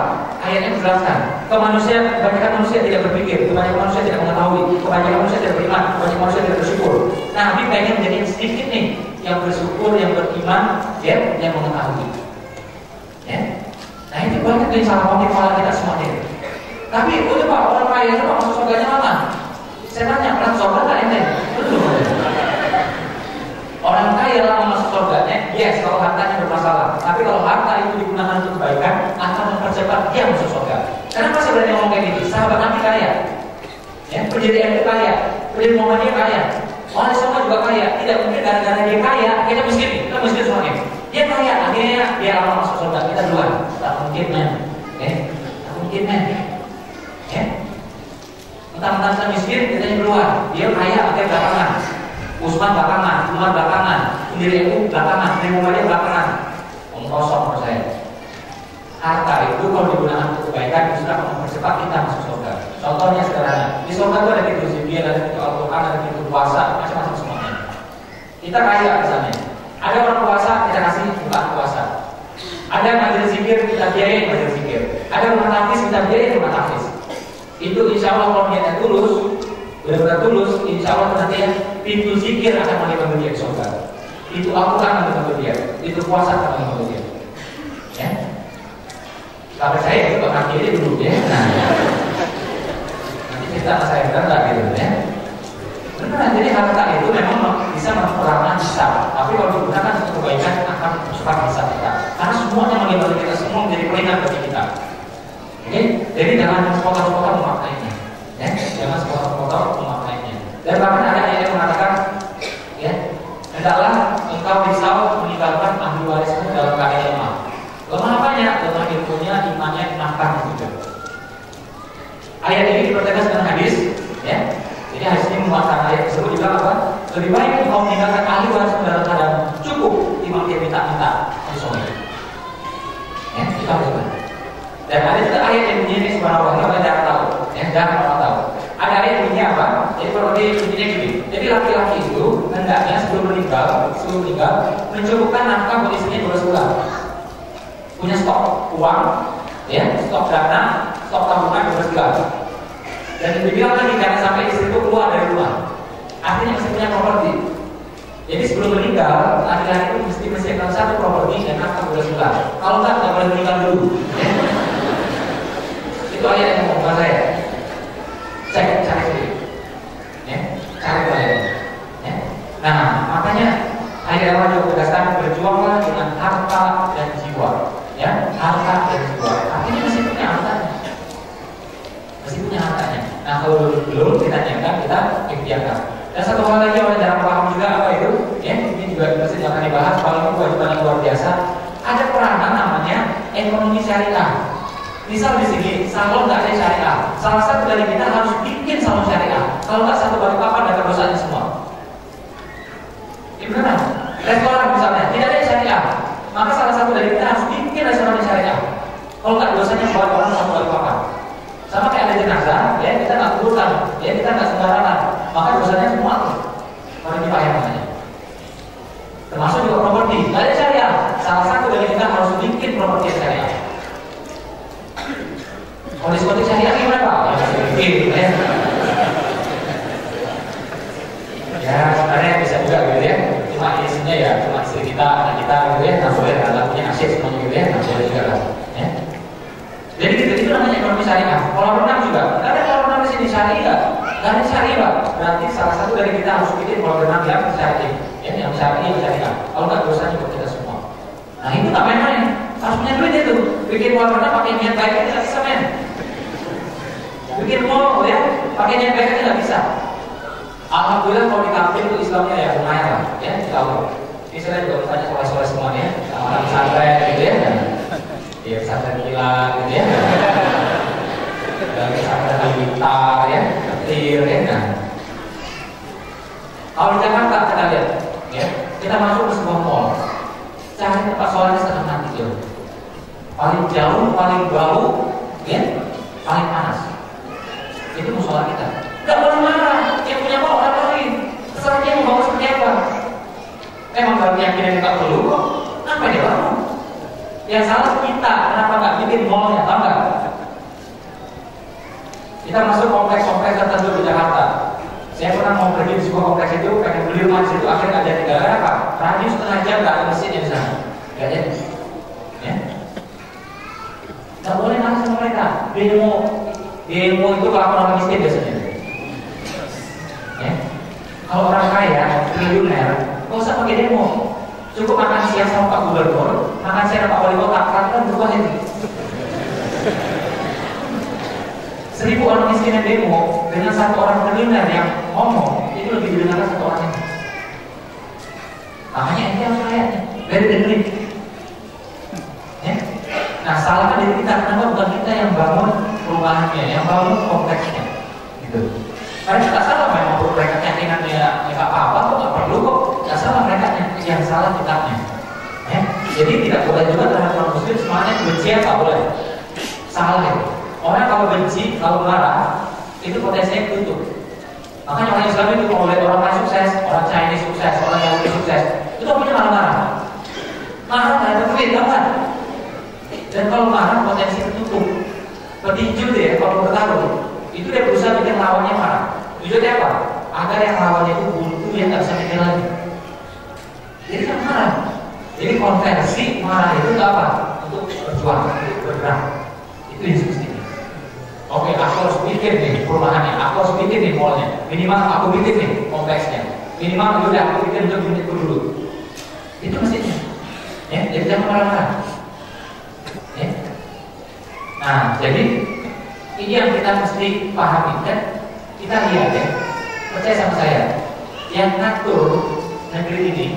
Ayatnya menjelaskan, kebanyakan manusia tidak berpikir, kebanyakan manusia tidak mengetahui, kebanyakan manusia tidak beriman, kebanyakan manusia tidak bersyukur. Nabi pengen menjadi yang sedikit nih, yang bersyukur, yang beriman, ya, yang mengetahui. Ya. Nah itu banyak yang salah paham di kepala kita semuanya. Tapi udah Pak, orang kaya itu Pak masuk surganya mana? Saya tanya, pernah surga nggak ente? Betul. Orang kaya lama masuk surganya, yes, kalau hartanya bermasalah. Tapi kalau harta itu digunakan untuk kebaikan, akan mempercepat dia masuk surga. Kenapa saya berani ngomong kayak gini? Sahabat Nabi kaya, ya, pendiri MU kaya, pendiri Muhammadiyah kaya, Wali Songo juga kaya. Tidak mungkin gara-gara dia kaya, kita miskin semuanya. Dia kaya, akhirnya dia lama masuk surga. Kita duluan, tak mungkin men, tak mungkin men, ya. Mentang-mentang kita miskin, kita yang duluan. Dia kaya, akhirnya belakangan. Usman belakangan, Umar belakangan, pendiri MU belakangan, pendiri Muhammadiyah belakangan. Kosong menurut saya. Harta itu kalau digunakan untuk kebaikan justru akan mempercepat kita masuk surga. Contohnya sederhana, di surga itu ada pintu zikir, ada pintu Al-Quran, ada pintu puasa, macam-macam semuanya. Kita kaya misalnya, ada orang puasa kita kasih bukaan puasa, ada majelis zikir kita biayain majelis zikir, ada rumah tahfiz kita biayain rumah tahfiz. Itu insya Allah kalau niatnya tulus, benar-benar tulus, insya Allah nanti ya pintu zikir akan mengikat dia ke surga. Itu Al-Quran akan mengikat dia, itu puasa akan mengikat dia. Ya, kalau saya itu bakal kiri dulu ya. Nah, nanti cerita sama saya benar nggak gitu ya. Benar, jadi harta itu memang bisa memperankan besar, tapi kalau digunakan untuk kebaikan akan cepat bisa kita. Karena semuanya mengikat kita, semua menjadi peringatan bagi kita. Oke, jadi jangan sepotong-sepotong memaknainya. Ya, jangan sepotong-sepotong memaknainya. Dan bahkan ada ayat yang mengatakan, ya, hendaklah engkau risau meninggalkan ahli warismu dalam keadaan lemah. Lemah apanya? Lemah ilmunya, imannya, nafkahnya juga. Ayat ini dipertegas dengan hadis, ya. Jadi hadis ini menguatkan ayat tersebut juga apa? Lebih baik engkau meninggalkan ahli warismu dalam keadaan cukup timbang dia minta-minta di sore. Ya, kita harus. Dan ada juga ayat yang bunyinya subhanallah, nggak jangan tahu, ya, jangan orang tahu. Ada ayat yang bunyinya apa? Jadi kalau dia bunyinya gini. Jadi laki-laki itu hendaknya sebelum meninggal mencukupkan nafkah buat istrinya 12 bulan. Punya stok uang, ya, stok dana, stok tabungan 12 bulan. Dan dibilang lagi jangan sampai istri itu keluar dari rumah. Artinya mesti punya properti. Jadi sebelum meninggal, laki-laki itu mesti menyiapkan satu properti dan nafkah 12 bulan. Kalau nggak boleh meninggal dulu. Ya. Itu ayat yang ngomong saya. Saya cari sendiri. Ya, cari ayat. Ya. Nah, makanya ayat Allah juga tegaskan berjuanglah dengan harta dan jiwa. Ya, harta dan jiwa. Artinya mesti punya harta. betul, kita niatkan, kita ikhtiarkan. Dan satu hal lagi orang jarang paham juga apa itu, ya ini juga masih akan dibahas. Kalau ini kewajiban yang luar biasa, ada peranan namanya ekonomi syariah. Misal di sini salon nggak ada syariah, salah satu dari kita harus bikin salon syariah. Kalau nggak satu balik papan dapat dosanya semua. Gimana? Restoran misalnya tidak ada syariah, maka salah satu dari kita harus bikin restoran syariah. Kalau nggak dosanya buat orang satu balik papan. Sama kayak ada jenazah, ya kita nggak kuburkan, ya kita nggak sembarangan, maka dosanya semua orang dibayar namanya. Termasuk juga properti, nggak ada syariah. Salah satu dari kita harus bikin properti syariah. Kalau diskotik syariah gimana Pak? Ya bikin, ya. Ya sebenarnya bisa juga gitu ya. Cuma isinya ya cuma istri kita, anak kita gitu ya. Nah boleh kan lagunya asyik semuanya gitu ya. Nah boleh juga lah. Ya. Jadi gitu itu namanya ekonomi syariah. Kalau renang juga, nggak ada kalau renang di sini syariah, nggak ada syariah Pak. Berarti salah satu dari kita harus bikin kalau renang yang syariah, ya yang syariah. Kalau nggak dosanya buat kita semua. Nah itu nggak main-main, harus punya duit itu. Bikin kalau renang pakai niat baik aja nggak bisa men. Bikin mall ya, pakai niat baik aja nggak bisa. Alhamdulillah kalau di kampung itu Islamnya ya lumayan lah, ya kalau ini saya juga bertanya soleh-soleh semuanya, sama pesantren gitu ya. Ya pesantren kilat gitu ya, dan pesantren Halilintar ya, Ketir ya. Nah, kalau di Jakarta kita lihat, ya kita masuk ke sebuah mall, cari tempat sholatnya setengah mati ya, paling jauh, paling bau, ya, paling panas. Itu musola kita. Gak boleh marah, yang punya mall orang lain. Terserah dia mau bawa seperti apa. Memang kalau keyakinan kita perlu kok, apa dia lalu? Yang salah kita, kenapa nggak bikin mallnya, tahu nggak? Kita masuk kompleks-kompleks tertentu di Jakarta. Saya pernah mau pergi di sebuah kompleks itu, pengen beli rumah di situ, akhirnya nggak jadi. Gara-gara apa? Radius setengah jam nggak ada mesinnya di sana, nggak jadi. Ya? Nggak boleh marah sama mereka. Demo itu kalau orang miskin biasanya. Ya? Kalau orang kaya, triliuner, nggak usah pakai demo. Cukup makan siang sama Pak Gubernur, makan siang sama Pak Wali Kota, kan berubah itu. 1000 orang miskin yang demo dengan satu orang triliuner yang ngomong, itu lebih didengarkan satu orang ini. Makanya ini harus kaya, dari dengerin. Ya? Nah, salahkan diri kita, kenapa bukan kita yang bangun perubahannya, yang bangun kompleksnya, gitu. Karena kita salah memang mereka keyakinannya nggak apa-apa, kok nggak perlu kok, nggak salah mereka yang salah kitanya. Ya? Jadi tidak boleh juga terhadap orang muslim semuanya kebencian nggak boleh. Salah ya. Orang kalau benci, kalau marah, itu potensinya tutup. Makanya orang Islam itu kalau lihat orang lain sukses, orang Chinese sukses, orang Yahudi sukses, itu punya marah-marah. Marah nggak ada duit, kan? Dan kalau marah potensi tertutup. Petinju deh, kalau bertarung, itu dia berusaha bikin lawannya marah. Tujuannya apa? Agar yang lawannya itu buntu, dia nggak bisa mikir lagi. Jadi kan marah. Jadi konversi marah itu nggak apa? Untuk berjuang, untuk bergerak. Itu yang semestinya. Oke, aku harus bikin nih perumahannya, aku harus bikin nih mallnya. Minimal aku bikin nih kompleksnya. Minimal udah aku bikin untuk unitku dulu. Itu mestinya. Ya, jadi jangan marah-marah. Ya. Nah, jadi ini yang kita mesti pahami kan. Kita lihat ya, percaya sama saya, yang ngatur negeri ini,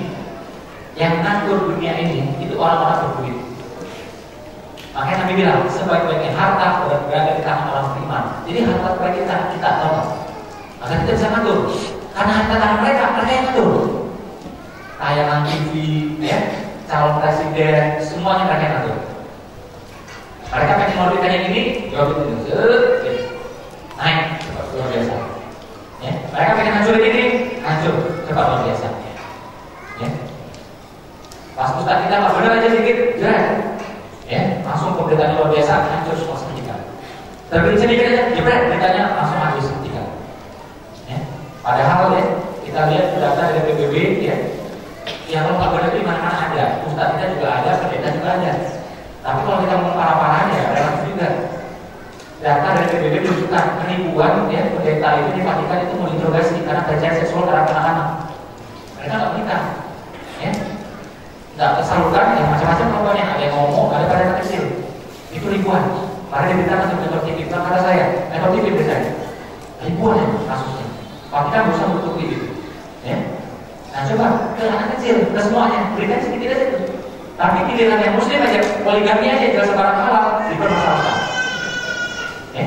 yang ngatur dunia ini, itu orang-orang berduit. Makanya Nabi bilang, sebaik-baiknya harta berada di tangan orang beriman. Jadi harta mereka kita tahu. Maka kita bisa ngatur. Karena harta tangan mereka yang ngatur. Tayangan TV, ya, calon presiden, semuanya mereka yang ngatur. Mereka pengen ngorbit yang ini, jawab itu, naik, cepat luar biasa. Ya, mereka pengen hancurin ini, hancur, cepat luar biasa. Ya, pas ustaz kita nggak benar aja sedikit, jelas. Ya, langsung pemberitaannya luar biasa, hancur semua seketika. Terbit sedikit aja, jebret, beritanya langsung hancur seketika. Ya, padahal ya, kita lihat data dari PBB, ya, yang kalau nggak benar di mana-mana ada, ustaz kita juga ada, pendeta juga ada. Tapi kalau kita mau parah-parah ya, relatif juga. Data dari PBB menunjukkan penipuan, ya, pendeta itu di Vatikan itu menginterogasi karena pelecehan seksual terhadap anak-anak. Mereka nggak menikah, ya. Nggak tersalurkan, ya macam-macam contohnya. Ada yang ngomong, ada pada anak kecil. Itu ribuan. Mari diberitakan ke kantor TV, bukan kata saya, kantor TV berita. Ribuan ya. kasusnya. Kalau kita berusaha menutupi itu, ya. Nah coba ke anak kecil, ke semuanya, berikan sedikit aja tuh. Tapi pilihan yang muslim aja, poligami aja jelas barang halal dipermasalahkan. Ya.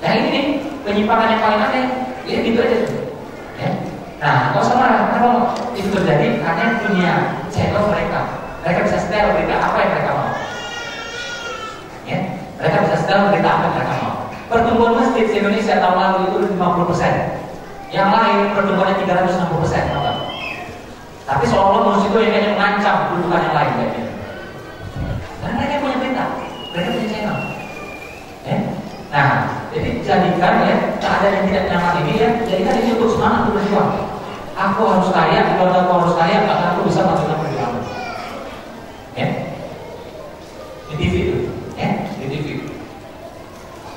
Nah ini nih penyimpangan yang paling aneh, ini gitu aja tuh. Ya. Nah kalau sama kalau itu terjadi karena punya channel mereka bisa setel berita apa yang mereka mau. Ya. Mereka bisa setel berita apa yang mereka mau. Pertumbuhan masjid di Indonesia tahun lalu itu 50%. Yang lain pertumbuhannya 360%, kenapa? Tapi seolah-olah musik itu yang kayaknya mengancam kedudukan yang lain kayaknya. Dan mereka punya berita, mereka punya channel. Ya? Nah, jadi jadikan ya keadaan yang tidak nyaman ini ya, jadikan ini untuk semangat untuk berjuang. Aku harus kaya, kalau aku harus kaya, maka aku bisa melakukan perjuangan. Ya? Di TV itu, ya, di TV.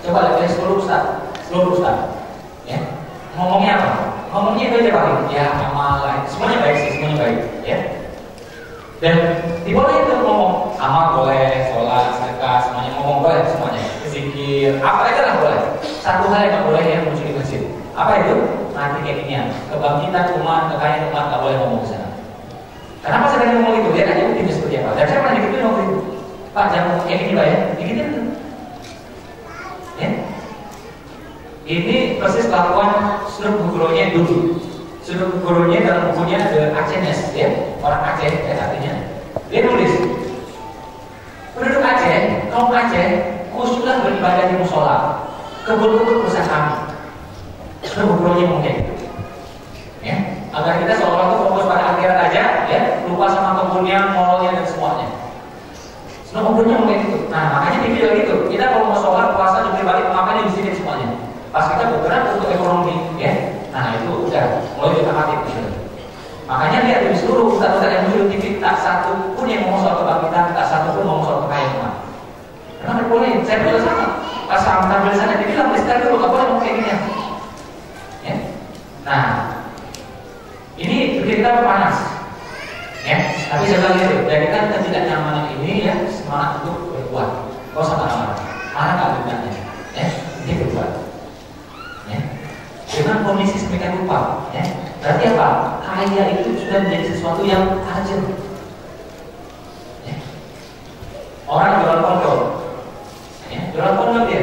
Coba lihat seluruh ustaz, ya. Ngomongnya apa? Ngomongnya itu aja paling, ya amal, semuanya baik sih, semuanya baik, ya. Dan dibolehin tuh ngomong, amal boleh, sholat, sedekah, semuanya ngomong boleh, semuanya. Zikir, apa aja lah boleh. Satu hal yang nggak boleh ya muncul di masjid. Apa itu? Nanti kayak ginian, kebangkitan umat, kekayaan umat nggak boleh ngomong di sana. Kenapa saya ngomong itu? Lihat aja buktinya seperti apa. Dan saya pernah digituin waktu itu. Pak jangan ngomong kayak gini pak ya, digituin tuh. Ya. Ini persis kelakuan Sudut Nugrohonya dulu. Sudut Nugrohonya dalam bukunya The Acehnes, ya, orang Aceh, ya artinya. Dia nulis, penduduk Aceh, kaum Aceh, khususlah beribadah di musola, kebun-kebun usaha kami. Sudut Nugrohonya ngomong kayak gitu. Ya, agar kita seolah-olah fokus pada akhirat aja, ya, lupa sama kebunnya, molnya dan semuanya. Sudut Nugrohonya ngomong kayak gitu. Nah, makanya di video gitu, kita kalau mau sholat, puasa, jungkir balik, makannya di sini semuanya. Pas kita bergerak untuk ekonomi, ya, nah itu udah mulai kita mati gitu. Makanya lihat di seluruh ustaz-ustaz yang muncul di TV, tak satu pun yang ngomong soal kebangkitan, tak satu pun ngomong soal kekayaan. Kenapa boleh? Saya juga sama. Pas tampil di sana dibilang lister dulu, nggak boleh ngomong kayak gini. Ya. Nah, ini bikin kita panas. Ya, tapi saya bilang gitu, jadikan ketidaknyamanan ini ya semangat untuk berbuat. Kau sama marah, marah nggak gunanya? Ya, ini berbuat. Ya. Dengan kondisi sedemikian rupa, ya. Berarti apa? Kaya itu sudah menjadi sesuatu yang tajam. Ya. Orang jualan kondom, ya, jualan kondom dia.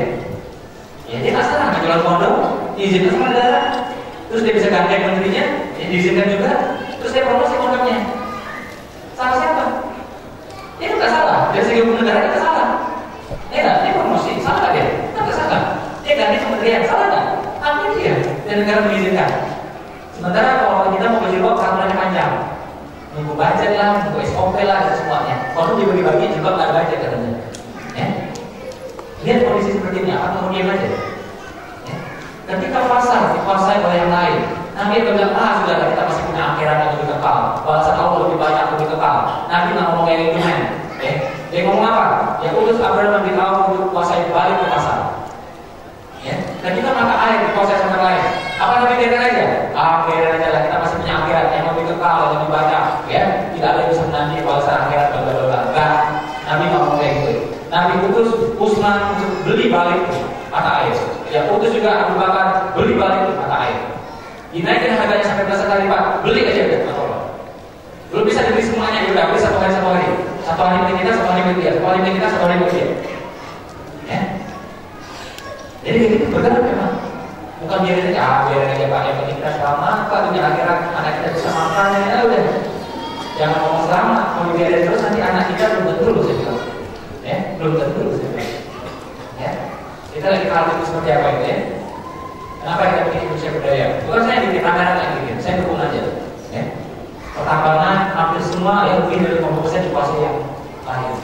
Ya dia nggak salah nggak jualan kondom, diizinkan sama negara, terus dia bisa gandeng menterinya, ya, diizinkan juga, terus dia promosi kondomnya. Salah siapa? Dia nggak salah, dari segi hukum negara nggak salah. Ya nggak, dia promosi, salah nggak dia? Nggak salah. Dia gandeng kementerian, salah nggak? Ambil dia, dan negara mengizinkan. Sementara kalau kita mau berjilbab peraturannya panjang, nunggu budget lah, nunggu SOP lah, dan semuanya. Kalau dibagi-bagi jilbab nggak ada budget katanya. Ya. Lihat kondisi seperti ini, apa kamu diam aja? Ya. Ketika pasar dikuasai oleh yang lain, Nabi bilang, sudah kita masih punya akhirat yang lebih kekal, balasan Allah lebih banyak, lebih kekal. Nabi nggak ngomong kayak gitu men. Dia ngomong apa? Ya utus Abraham bin Auf untuk kuasai balik ke pasar. Ya. Dan kita maka air dikuasai sama lain. Apa Nabi biarkan aja? Biarkan aja lah, kita masih punya akhirat yang lebih kekal, yang lebih banyak. Ya, tidak ada yang bisa menanti balasan akhirat bla. Enggak, Nabi nggak ngomong kayak gitu. Nabi utus Utsman untuk beli balik mata air. Ya utus juga Abu Bakar beli balik mata air. Dinaikkan harganya sampai belasan kali lipat, beli aja udah, nggak apa-apa. Belum bisa dibeli semuanya, ya udah beli satu hari. Satu hari beli kita, satu hari beli dia, satu hari beli kita, satu hari beli dia. Ya. Jadi gitu bergerak memang. Bukan biarin aja Pak, yang penting kita selamat Pak, dunia akhirat anak kita bisa makan, ya udah. Jangan ngomong selamat, kalau dibiarin terus nanti anak kita belum tentu loh saya bilang. Ya, belum tentu loh saya bilang. Ya, kita lagi hal itu seperti apa itu ya? Kenapa kita bikin Indonesia berdaya? Bukan saya bikin anggaran yang bikin, saya dukung aja. Ya. Pertambangan hampir semua yang lebih dari 50% dikuasai yang lain.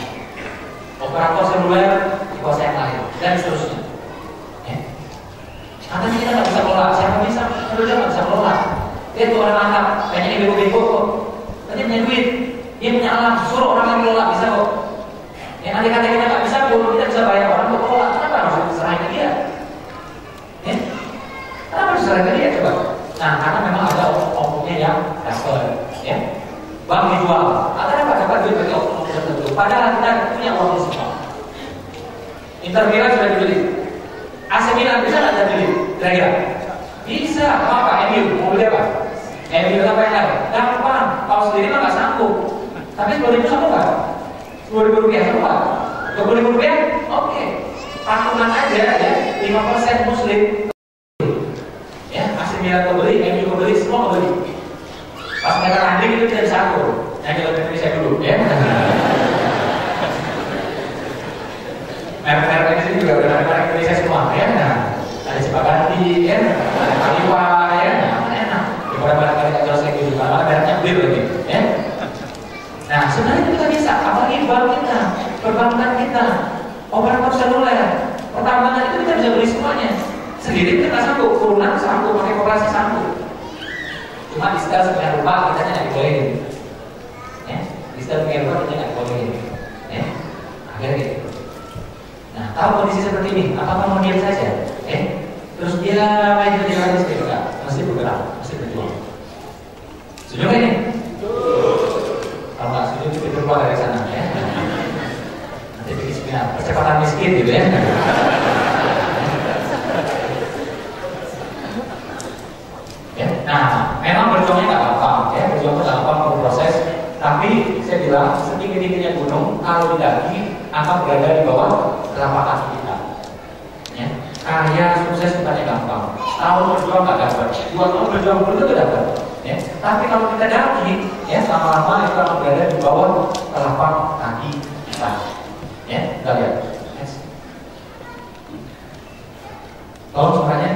Operator seluler dikuasai yang lain dan seterusnya. Ya. Katanya kita nggak bisa kelola, siapa bisa? Indonesia nggak bisa kelola. Dia tuh orang anak, kayaknya bego-bego kok. Dia punya duit, dia punya alam, suruh orang yang kelola bisa kok. Yang nanti kata kita nggak bisa, kita bisa bayar orang untuk kelola. Kenapa harus diserahin ke dia? Ya. Kenapa harus diserahin ke dia coba? Nah, karena memang ada oknumnya yang dapat, ya. Bank dijual, kenapa dapat duit bagi oknum tertentu? Padahal kita punya uang semua. Inter Milan sudah dibeli, AC Milan bisa nggak jadi beli? Kira-kira? Bisa, apa? MU, mau beli apa? MU apa yang lain? Gampang, kalau sendiri mah nggak sanggup. Tapi 10.000 sanggup nggak? 10.000 rupiah sanggup nggak? 20.000 rupiah? Oke. Patungan aja ya, 5% muslim. Ya, AC Milan kebeli, MU kebeli, semua kebeli. Pas mereka tanding itu tidak bisa atur. Nyanyi lagu Indonesia dulu, ya. Merek-merek ini juga benar-benar Indonesia semua, ya. Nah, ada Cipaganti, ya. Ada Kaliwa, ya. Nah, enak. Di barang-barang kali jelas kayak gitu, malah mereknya beli lagi, ya. Nah, sebenarnya kita bisa, apalagi bank kita, perbankan kita, operator seluler, pertambangan itu kita bisa beli semuanya. Sendiri kita nggak sanggup, turunan sanggup, pakai koperasi sanggup. Cuma di sekitar sekian rupa kita nggak dibolehin, ya. Di sekitar sekian rupa kita nggak dibolehin, ya. Akhirnya gitu. Nah, tahu kondisi seperti ini, apakah mau diam saja? Terus dia main di jalan seperti itu, mesti bergerak, mesti berjuang. Setuju nggak ini? Kalau nggak setuju kita keluar dari sana, ya. Nanti bikin seminar percepatan miskin gitu, ya. Nah, memang berjuangnya nggak gampang, ya. Berjuang itu gampang, perlu proses. Tapi saya bilang setinggi-tingginya gunung, kalau didaki akan berada di bawah telapak kaki kita. Ya. Kaya sukses bukannya gampang. Tahun berjuang nggak dapat, 2 tahun berjuang pun itu dapat. Ya. Tapi kalau kita daki, ya lama-lama itu akan berada di bawah telapak kaki kita. Ya, kita lihat. Yes. Tolong suaranya.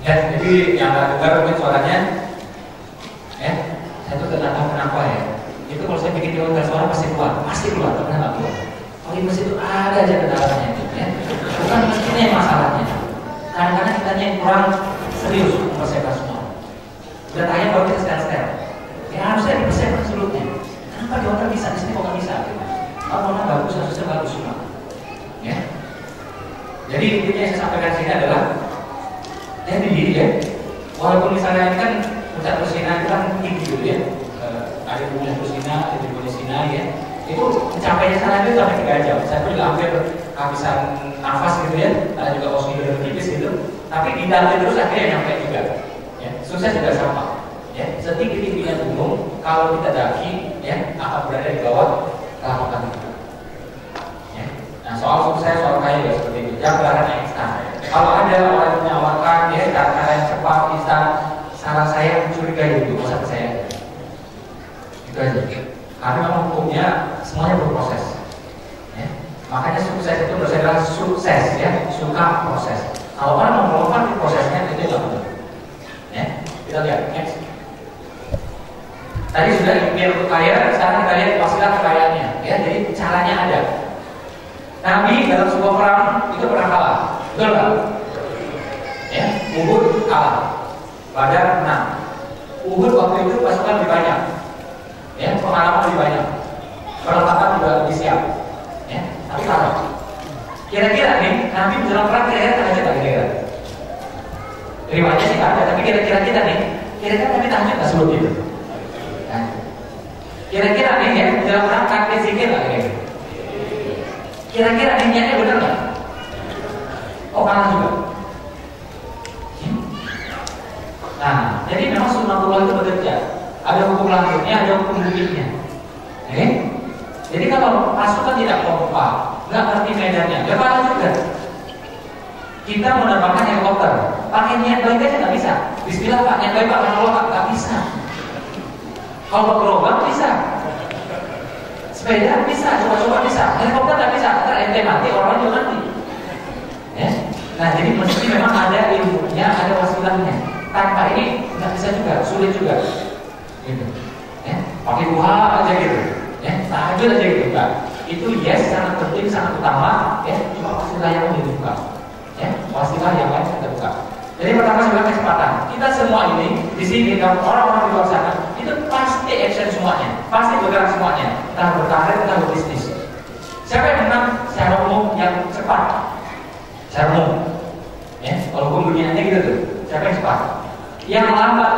Ya, jadi yang nggak dengar mungkin suaranya, ya, saya tuh kenapa ya? Itu kalau saya bikin di hotel suara pasti keluar, tapi nggak keluar. Oh ini masih itu ada aja kendalanya, ya. Bukan mesinnya yang masalahnya. Kadang-kadang kita yang kurang serius mempersiapkan semua. Udah tanya kalau kita setel, ya harusnya dipersiapkan seluruhnya. Kenapa di hotel bisa, di sini kok nggak bisa? Kalau mana bagus, harusnya bagus semua. Ya. Jadi intinya yang saya sampaikan sini adalah jadi ya, walaupun misalnya ini kan puncak Kusina itu kan tinggi gitu ya, ada puncak Kusina, ada Kusina ya, itu mencapainya sana itu sampai 3 jam. Saya pun juga hampir kehabisan nafas gitu ya, ada juga oksigen tipis gitu. Tapi di dalam terus akhirnya nyampe juga. Ya, sukses juga sama. Ya, setinggi-tingginya gunung, kalau kita daki, ya akan berada di bawah telapak kaki kita. Ya. Nah, soal sukses, soal kaya juga seperti itu. Jangan berharap yang instan. Kalau ada orang yang menawarkan ya cara yang cepat instan, saran saya mencurigai itu, masa saya itu aja. Karena memang hukumnya semuanya berproses. Ya. Makanya sukses itu berasal sukses ya, suka proses. Kalau orang melompat di prosesnya itu tidak benar. Ya, kita lihat next. Tadi sudah impian untuk kaya, sekarang kita lihat wasilah kekayaannya. Ya, jadi caranya ada. Nabi dalam sebuah perang itu pernah kalah, betul nggak? Ya, Uhud kalah, Badar menang. Uhud waktu itu pasukan lebih banyak, ya, pengalaman lebih banyak, perlengkapan juga lebih siap, ya, tapi kalah. Kira-kira nih, Nabi dalam perang kira-kira tahajud nggak kira-kira? Riwayatnya sih nggak ada, tapi kira-kira kita nih, kira-kira Nabi tahajud nggak sebelum itu? Nah, kira-kira nih ya, dalam perang kakek zikir nggak kira-kira? Kira-kira niatnya benar nggak? Oh kalah juga. Nah, jadi memang sunnatullah itu bekerja. Ada hukum langitnya, ada hukum buminya. Jadi kalau pasukan tidak kompak, nggak ngerti medannya, ya kalah juga. Kita menerbangkan helikopter, pakai niat baik aja nggak bisa. Bismillah pak, niat baik pak, menolong nggak bisa. Kalau berobak bisa. Sepeda bisa, coba-coba bisa, helikopter nggak bisa, ntar ente mati, orang juga mati. Ya? Nah jadi mesti memang ada ilmunya, ada wasilahnya. Tanpa ini nggak bisa juga, sulit juga. Gitu. Ya? Pakai duha aja gitu, ya? Tahajud aja gitu, enggak. itu yes, sangat penting, sangat utama, ya. Cuma pastilah yang dibuka, ya. Pastilah yang lain yang terbuka. Jadi pertama sebagai kesempatan, kita semua ini di sini dan orang-orang di luar sana itu pasti action semuanya, pasti bergerak semuanya. Kita berkarir, kita berbisnis. Siapa yang menang secara umum yang cepat? Secara umum, ya. Walaupun dunianya gitu tuh, siapa yang cepat? Yang lambat,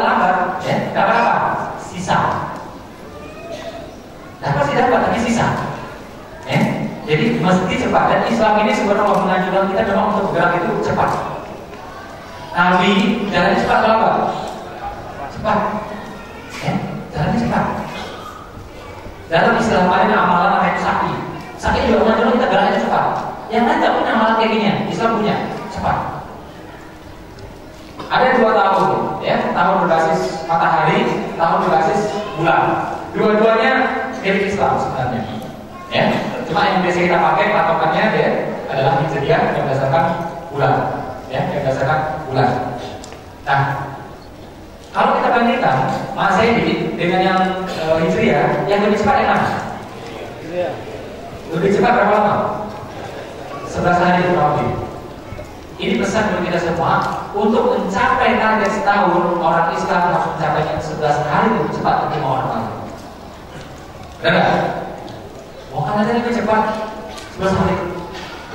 ya, dapat apa? Sisa. Dapat sih dapat, tapi sisa. Ya. Jadi mesti cepat. Dan Islam ini sebenarnya menganjurkan kita memang untuk bergerak itu cepat. Nabi jalannya cepat atau lambat? Cepat. Ya, jalannya cepat. Dalam istilah lain amalan namanya sakti. Sakti juga menganjurkan kita geraknya cepat. Yang lain tak punya amalan kayak gini, Islam punya cepat. Ada 2 tahun, ya, tahun berbasis matahari, tahun berbasis bulan. Dua-duanya milik Islam sebenarnya. Ya, cuma yang biasa kita pakai patokannya ya adalah Hijriah yang berdasarkan bulan, ya, yang berdasarkan bulan. Nah, kalau kita bandingkan Masehi dengan yang Hijriah, yang lebih cepat yang mana? Lebih cepat berapa lama? 11 hari kurang lebih. Ini pesan untuk kita semua untuk mencapai target setahun. Orang Islam harus mencapainya 11 hari lebih cepat ketimbang orang lain. Benar? Bukan aja lebih cepat 11 hari.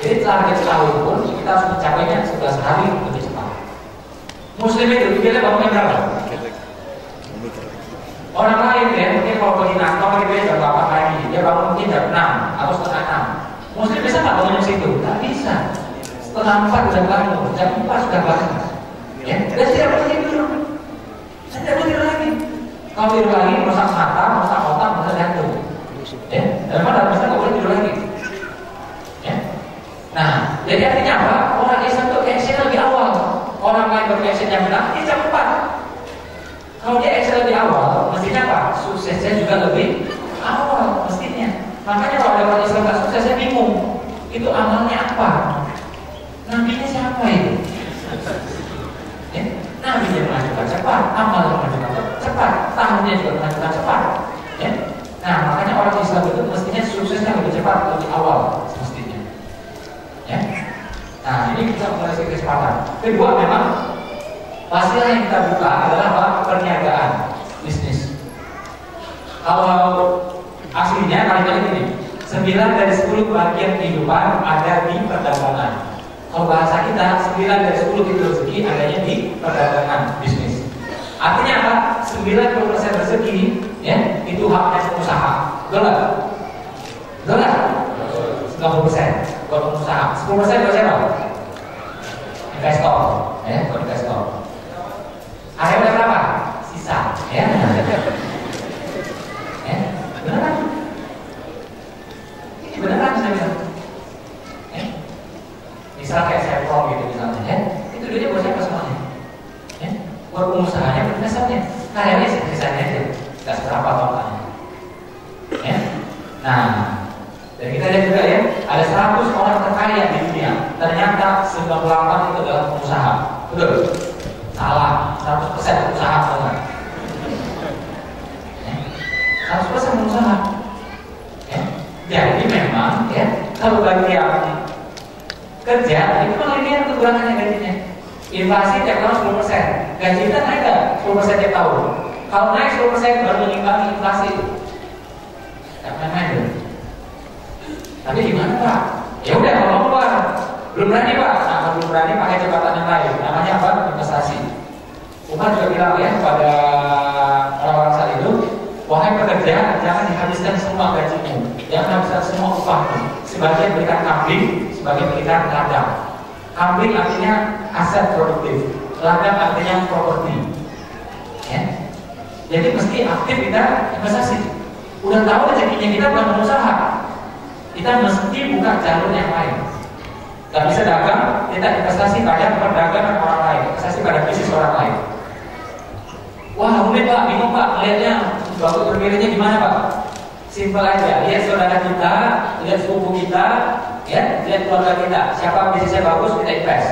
Jadi target setahun pun kita harus mencapainya 11 hari lebih cepat. Muslim itu idealnya bangunnya berapa? Orang lain ya, mungkin kalau pergi kantor gitu ya jam 8 pagi, dia bangun mungkin jam 6 atau setengah 6. Muslim bisa nggak bangun jam situ? Nggak bisa. Setengah 4 sudah bangun, jam 4 sudah bangun. Ya, dan tidak boleh tidur. Saya tidak boleh tidur lagi. Kalau tidur lagi, merusak mata, merusak otak, merusak jantung. Ya, daripada bisa nggak boleh tidur lagi. Ya. Nah, jadi artinya apa? Orang Islam itu action lebih awal. Orang lain beraction yang benar, dia jam 4. Kalau dia action lebih awal, mestinya apa? Suksesnya juga lebih awal mestinya. Makanya kalau ada orang Islam nggak sukses, saya bingung. Itu amalnya apa? Nabinya siapa itu? Ya, nabinya mengajukan cepat, amalnya mengajukan cepat, tahunnya juga mengajukan cepat. Ya. Nah, makanya orang Islam itu mestinya suksesnya lebih cepat, lebih awal semestinya. Ya. Nah, ini kita mulai kesempatan. Kedua, memang wasilah yang kita buka adalah apa? Perniagaan, bisnis. Kalau aslinya kali-kali ini 9 dari 10 bagian kehidupan ada di perdagangan. Kalau bahasa kita 9 dari 10 itu rezeki adanya di perdagangan, bisnis. Artinya apa? 90% rezeki ya, itu haknya pengusaha. Betul nggak? Betul nggak? 90% buat pengusaha, 10% buat siapa? Investor, ya, buat investor. Ada berapa? Sisa, ya. Ya, beneran? Beneran saya bilang. Ya. Misal kayak Chevron gitu misalnya, ya, itu duitnya buat siapa semuanya? Ya, buat pengusahanya, buat investornya. Kayaknya sisanya aja, nggak seberapa totalnya. Ya. Nah, dan kita lihat juga ya, ada 100 orang terkaya di dunia. Ternyata 98 itu adalah pengusaha. Betul? Salah, 100% pengusaha benar. Ya. 100% pengusaha. Ya. Jadi memang ya, kalau bagi yang kerja, itu kan linear kekurangannya gajinya. Inflasi tiap tahun 10%, gaji kita naik nggak 10% tiap tahun? Kalau naik 10% baru mengimbangi inflasi. Nggak main-main dong. Tapi gimana Pak? Ya udah kalau keluar, belum berani Pak. Nah, kalau belum berani pakai jabatan yang lain. Namanya apa? Investasi. Umar juga bilang ya kepada orang-orang saat itu, wahai pekerja, jangan dihabiskan semua gajimu, jangan habiskan semua upahmu. Sebagian berikan kambing, sebagian berikan ladang. Kambing artinya aset produktif, ladang artinya properti. Ya. Jadi mesti aktif kita investasi. Udah tahu rezekinya kita bukan pengusaha, kita mesti buka jalur yang lain. Gak bisa dagang, kita investasi pada perdagangan orang lain, investasi pada bisnis orang lain. Wah, rumit Pak, bingung Pak, melihatnya waktu berpikirnya gimana Pak? Simpel aja, lihat saudara kita, lihat sepupu kita, ya, lihat keluarga kita. Siapa bisnisnya bagus, kita invest.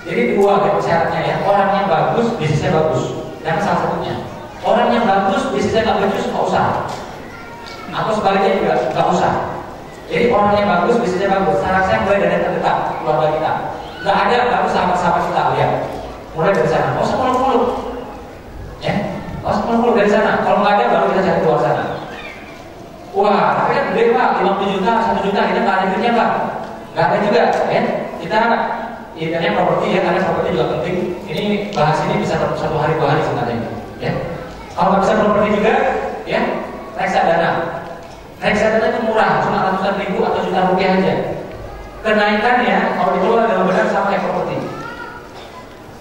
Jadi dua syaratnya ya, orang yang bagus, bisnisnya bagus. Dan salah satunya, orang yang bagus, bisnisnya nggak bagus, nggak usah. Atau sebaliknya juga nggak usah. Jadi orang yang bagus, bisnisnya bagus. Saran saya mulai dari terdekat, keluarga kita. Nggak ada baru sahabat-sahabat kita lihat. Mulai dari sana. Nggak usah muluk-muluk. Ya, nggak usah muluk-muluk dari sana. Kalau nggak ada, baru kita cari keluar sana. Wah, tapi kan gede Pak, 50 juta, 1 juta, kita nggak ada duitnya Pak. Nggak ada juga, ya. Kita intinya properti ya, karena properti juga penting. Ini bahas ini bisa 1 hari 2 hari sebenarnya. Ya. Kalau nggak bisa properti juga, ya, reksadana. Reksadana itu murah, cuma ratusan ribu atau juta rupiah aja. Kenaikannya kalau dikelola dengan benar sama kayak properti.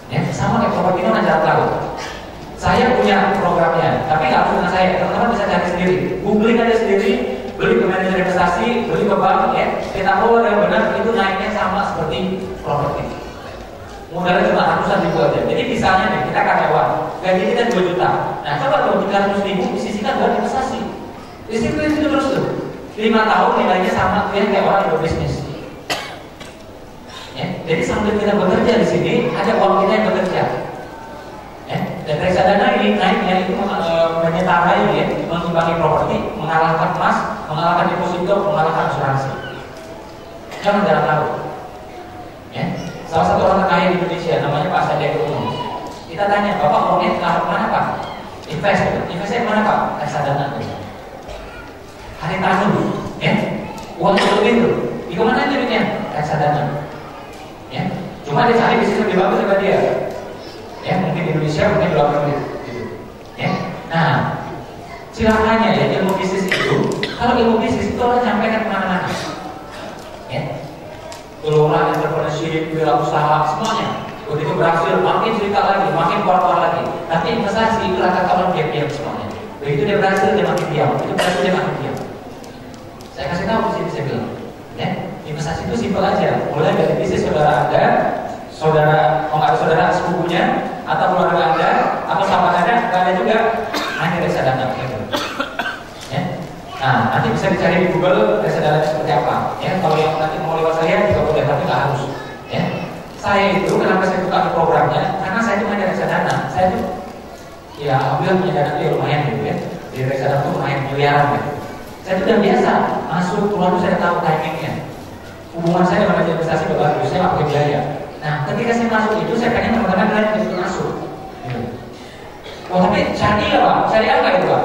Ya, sama kayak properti itu cara tahu. Saya punya programnya, tapi nggak harus dengan saya. Teman-teman bisa cari sendiri, googling aja sendiri, beli ke manajer investasi, beli ke bank, ya. Kita kelola dengan benar itu naiknya sama seperti properti. Modalnya cuma ratusan ribu aja. Jadi misalnya nih, kita karyawan, gaji kita 2 juta. Nah, coba kalau 300 ribu disisihkan buat investasi. Di situ itu terus tuh. 5 tahun nilainya sama kayak orang yang berbisnis. Ya, jadi sambil kita bekerja di sini, ada uang kita yang bekerja. Ya, dan reksadana ini naiknya itu menyetarai ya, mengimbangi properti, mengalahkan emas, mengalahkan deposito, mengalahkan asuransi. Jangan jarang tahu. Ya, salah satu orang terkaya di Indonesia namanya Pak Sandiaga Uno. Kita tanya, Bapak uangnya kemana Pak? Investasi mana Pak? Reksadana. Hari tahun, ya, uang itu, di kemana duitnya? Reksadana. Ya, cuma dia cari bisnis lebih bagus daripada dia. Ya, mungkin di Indonesia, mungkin di luar negeri, gitu. Ya, nah, silakannya ya ilmu bisnis itu. Kalau ilmu bisnis itu orang nyampaikan kemana-mana. Ya, kelola entrepreneurship, wirausaha, semuanya. Begitu berhasil, makin cerita lagi, makin kuat lagi. Tapi investasi itu rata-rata orang diam semuanya. Begitu dia berhasil, dia makin diam. Itu berhasil, dia makin diam. Saya kasih tahu di sini saya bilang, ya, investasi itu simpel aja. Mulai dari bisnis saudara Anda, saudara sepupunya, atau keluarga Anda, atau sahabat Anda, nggak ada juga, hanya reksadana. Ya. Nah, nanti bisa dicari di Google reksadana seperti apa. Ya, kalau yang nanti mau lewat saya juga boleh, tapi nggak harus. Ya. Saya itu kenapa saya buka programnya? Karena saya itu hanya reksadana. Saya itu, ya, alhamdulillah punya dana itu ya lumayan gitu ya. Di reksadana itu lumayan miliaran gitu. Saya itu udah biasa masuk keluar itu saya tahu timingnya. Hubungan saya dengan investasi udah bagus, saya nggak pakai biaya. Nah, ketika saya masuk itu, saya pengen teman-teman lain itu masuk. Gitu. Wah, tapi syariah Pak, syariah nggak itu Pak?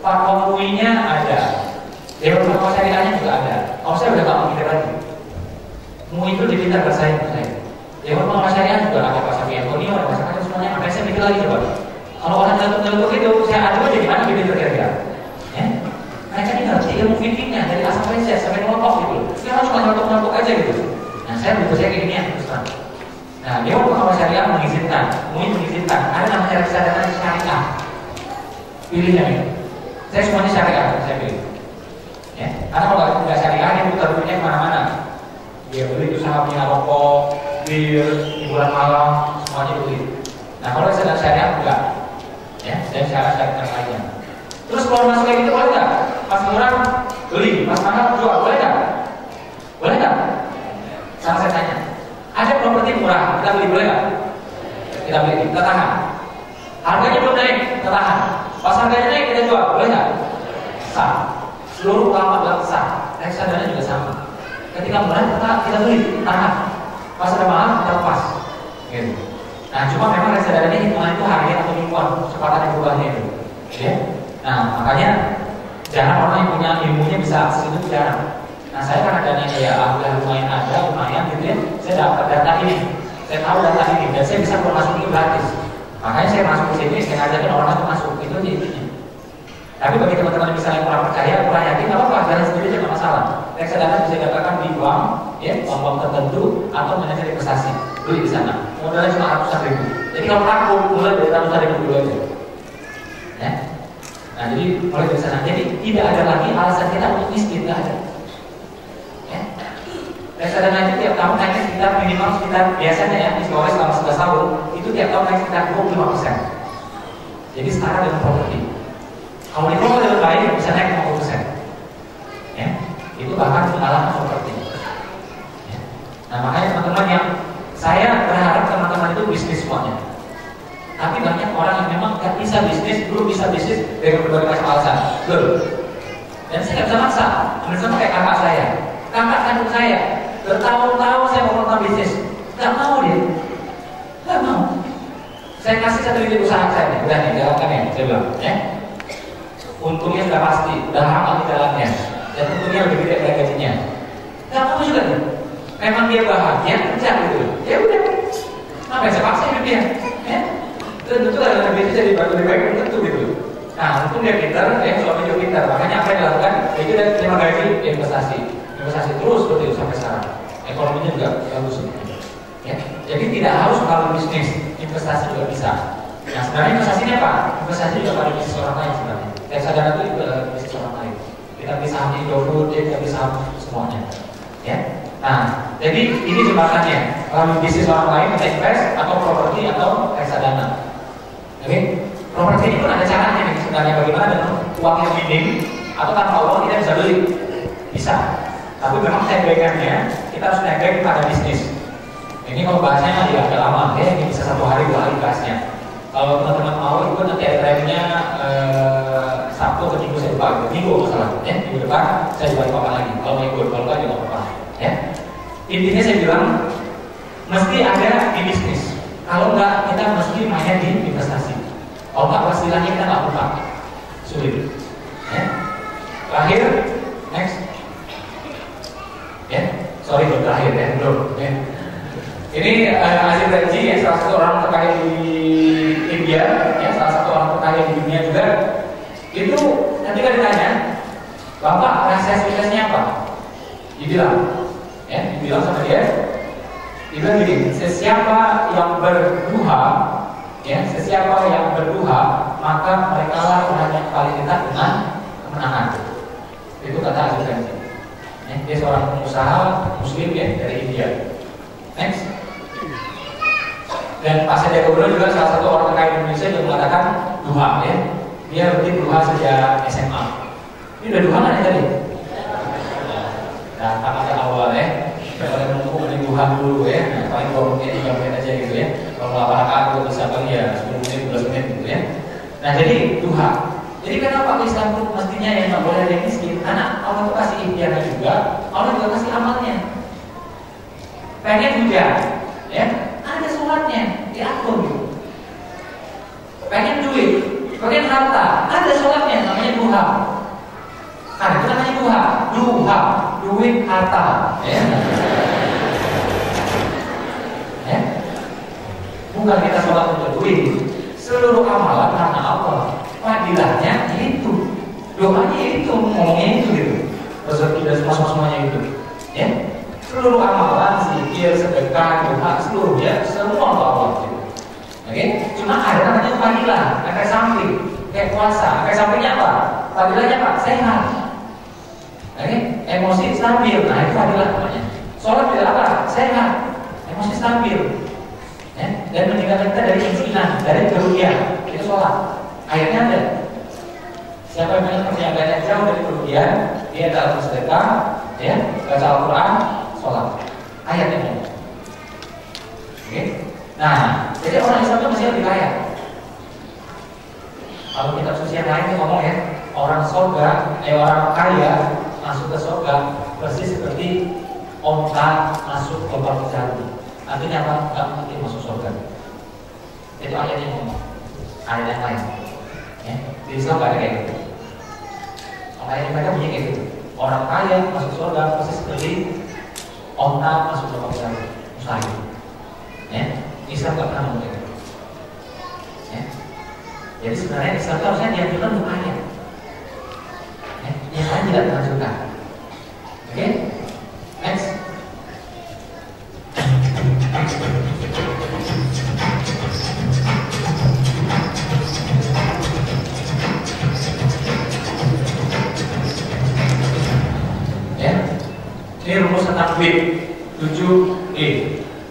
Fatwa MUI-nya ada, Dewan Fatwa Syariahnya juga ada. Kalau saya udah nggak mikir lagi. MUI itu dipintar bersaing dengan saya. Dewan Fatwa Syariah juga ada Pak Safi Antonio, ada macam-macam semuanya. Apa yang saya mikir lagi coba? Kalau orang ngelutuk itu, saya adu aja gimana gitu kira-kira? Ya? Mereka ini ngerti ilmu fikihnya dari asal riset sampai kelompok gitu. Sekarang cuma nyotok-nyotok aja gitu. Nah, saya kayak gini ya terus terang. Nah, Dewan Fatwa Syariah mengizinkan, MUI mengizinkan. Ada namanya reksadana syariah. Pilihnya ini. Saya semuanya syariah, saya pilih. Ya, karena kalau nggak syariah, dia putar duitnya kemana-mana. Dia beli itu sama punya rokok, bir, hiburan malam, semuanya beli. Nah, kalau reksadana syariah enggak. Ya, dan syarat-syarat yang lainnya. Terus kalau masuk kayak gitu boleh nggak? Pas murah beli, pas mahal jual, boleh nggak? Boleh nggak? Sama saya tanya. Ada properti murah, kita beli boleh nggak? Kita beli, kita tahan. Harganya belum naik, kita tahan. Pas harganya naik kita jual, boleh nggak? Sah. Seluruh ulama bilang sah. Reksadana juga sama. Ketika murah kita beli, tahan. Pas ada mahal kita lepas. Gitu. Nah, cuma memang reksadana ini hitungan itu harian atau mingguan, kecepatan yang berubahnya itu. Ya. Nah, makanya jarang orang yang punya ilmunya bisa akses itu jarang. Nah, saya karena dananya ya alhamdulillah lumayan gitu ya. Saya dapat data ini, saya tahu data ini dan saya bisa masuk ini gratis. Makanya saya masuk ke sini, saya ngajakin orang itu masuk itu aja intinya. Tapi bagi teman-teman yang misalnya kurang percaya, kurang yakin, apa pelajaran sendiri aja nggak masalah. Reksadana bisa didapatkan di bank, ya, bank tertentu atau manajer investasi. Beli di sana. Modalnya cuma ratusan ribu. Jadi kalau takut mulai dari ratusan ribu dulu aja. Ya. Nah, jadi mulai dari sana. Jadi tidak ada lagi alasan kita untuk miskin, tidak ada. Ya. Reksadana itu tiap tahun naiknya sekitar minimal biasanya ya diskor selama 11 tahun itu tiap tahun naik sekitar 25%. Jadi setara dengan properti. Kalau dikelola dengan baik bisa naik 50%. Ya. Itu bahkan mengalahkan properti. Ya. Nah, makanya teman-teman yang saya berharap teman-teman itu bisnis semuanya. Tapi banyak orang yang memang gak bisa bisnis, belum bisa bisnis dengan berbagai macam alasan. Betul. Dan saya gak bisa maksa. Hampir sama kayak kakak saya. Kakak kandung saya bertahun-tahun saya mau melakukan bisnis, nggak mau dia, nggak mau. Saya kasih 1 unit usaha saya nih, udah nih jalankan ya, saya bilang, ya. Untungnya sudah pasti, udah hafal di jalannya, dan untungnya lebih gede dari gajinya. Nggak mau juga nih. Memang dia bahagia kerja gitu. Ya udah, apa yang saya paksa hidup dia, ya. Dan tentu ada lebih itu jadi lebih baik tentu gitu. Nah, untung dia pintar, ya suami juga pintar. Makanya apa yang dilakukan? Dia udah terima gaji, investasi terus seperti itu sampai sekarang. Ekonominya juga bagus. Ya. Jadi tidak harus melalui bisnis, investasi juga bisa. Nah, sebenarnya investasi ini apa? Investasi juga pada bisnis orang lain sebenarnya. Reksadana itu juga bisnis orang lain. Kita bisa saham Indofood, kita bisa saham semuanya. Ya. Nah, jadi ini jembatannya. Melalui bisnis orang lain kita invest atau properti atau reksadana. Oke? Properti ini pun ada caranya nih sebenarnya, bagaimana dengan uang yang minim atau tanpa uang kita bisa beli. Bisa. Tapi memang tagline-nya kita harus tagline pada bisnis. Ini kalau bahasanya ya agak lama, ya ini bisa 1 hari 2 hari bahasnya. Kalau teman-teman mau itu nanti ada training-nya Sabtu atau Minggu saya lupa, Minggu masalah, ya minggu depan saya juga pakai lagi. Kalau mau ikut, kalau nggak juga apa-apa. Ya. Intinya saya bilang mesti ada di bisnis. Kalau nggak kita mesti mainnya di investasi. Kalau nggak hasilnya kita nggak buka, sulit. Ya. Terakhir, next. Ya, sorry belum terakhir ya, belum. Ya. Ini Azim Renji ya, salah satu orang terkaya di India, ya salah satu orang terkaya di dunia juga. Itu ketika ditanya, Bapak rahasia suksesnya apa? Dibilang sama dia, dibilang gini, sesiapa yang berduha, maka mereka lah yang paling dekat dengan kemenangan. Itu kata Azim Renji. Dia seorang pengusaha muslim ya dari India. Next. Dan Pak Sandiaga Uno juga salah satu orang terkaya di Indonesia yang mengatakan duha ya. Dia rutin duha sejak SMA. Ini udah duha nggak tadi? Nah, tamat awal ya. Kalau yang menunggu mending duha dulu ya. Nah, paling 2 menit 3 menit aja gitu ya. Kalau 8 rakaat itu bisa paling ya 10 menit 12 menit gitu ya. Nah, jadi duha. Jadi kenapa Islam itu mestinya yang nggak boleh ada yang miskin? Karena Allah itu kasih ikhtiarnya juga, Allah juga kasih amalnya. Pengen hujan, ya ada sholatnya diatur gitu. Pengen duit, pengen harta, ada sholatnya namanya duha. Karena itu namanya duha, duit harta. Ya. Bukan kita sholat untuk duit. Seluruh amalan karena Allah. Fadilahnya itu, doanya itu, ngomongnya itu gitu. Rezeki dan semuanya itu. Ya. Seluruh amalan, zikir, sedekah, doa, seluruhnya semua untuk Allah gitu. Oke? Cuma ada namanya fadilah, kayak samping, kayak puasa. Kayak sampingnya apa? Fadilahnya apa? Sehat. Oke? Emosi stabil. Nah, itu fadilah namanya. Sholat tidak apa? Sehat. Emosi stabil. Ya? Dan meninggalkan kita dari kemiskinan, dari kerugian. Itu sholat. Ayatnya ada. Siapa yang meninggalkannya jauh dari kerugian, dia dalam sedekah, ya, baca Al-Quran, sholat. Ayatnya. Oke. Nah, jadi orang Islam itu mesti lebih kaya. Kalau kitab suci yang lain itu ngomong ya, orang kaya masuk ke surga persis seperti onta masuk ke lubang jarum. Artinya apa? Gak mungkin masuk surga. Itu ayatnya ngomong. Ayat yang lain. Ya, di Islam gak ada kayak gitu. Ayat mereka punya kayak gitu. Orang kaya masuk surga persis seperti onta masuk ke lubang jarum. Mustahil. Ya, Islam gak pernah ngomong kayak gitu. Ya. Jadi sebenarnya Islam itu harusnya dianjurkan untuk kaya. Ya, yang lain tidak dianjurkan. Oke? Next. Ya. Ini rumus tentang duit 7D.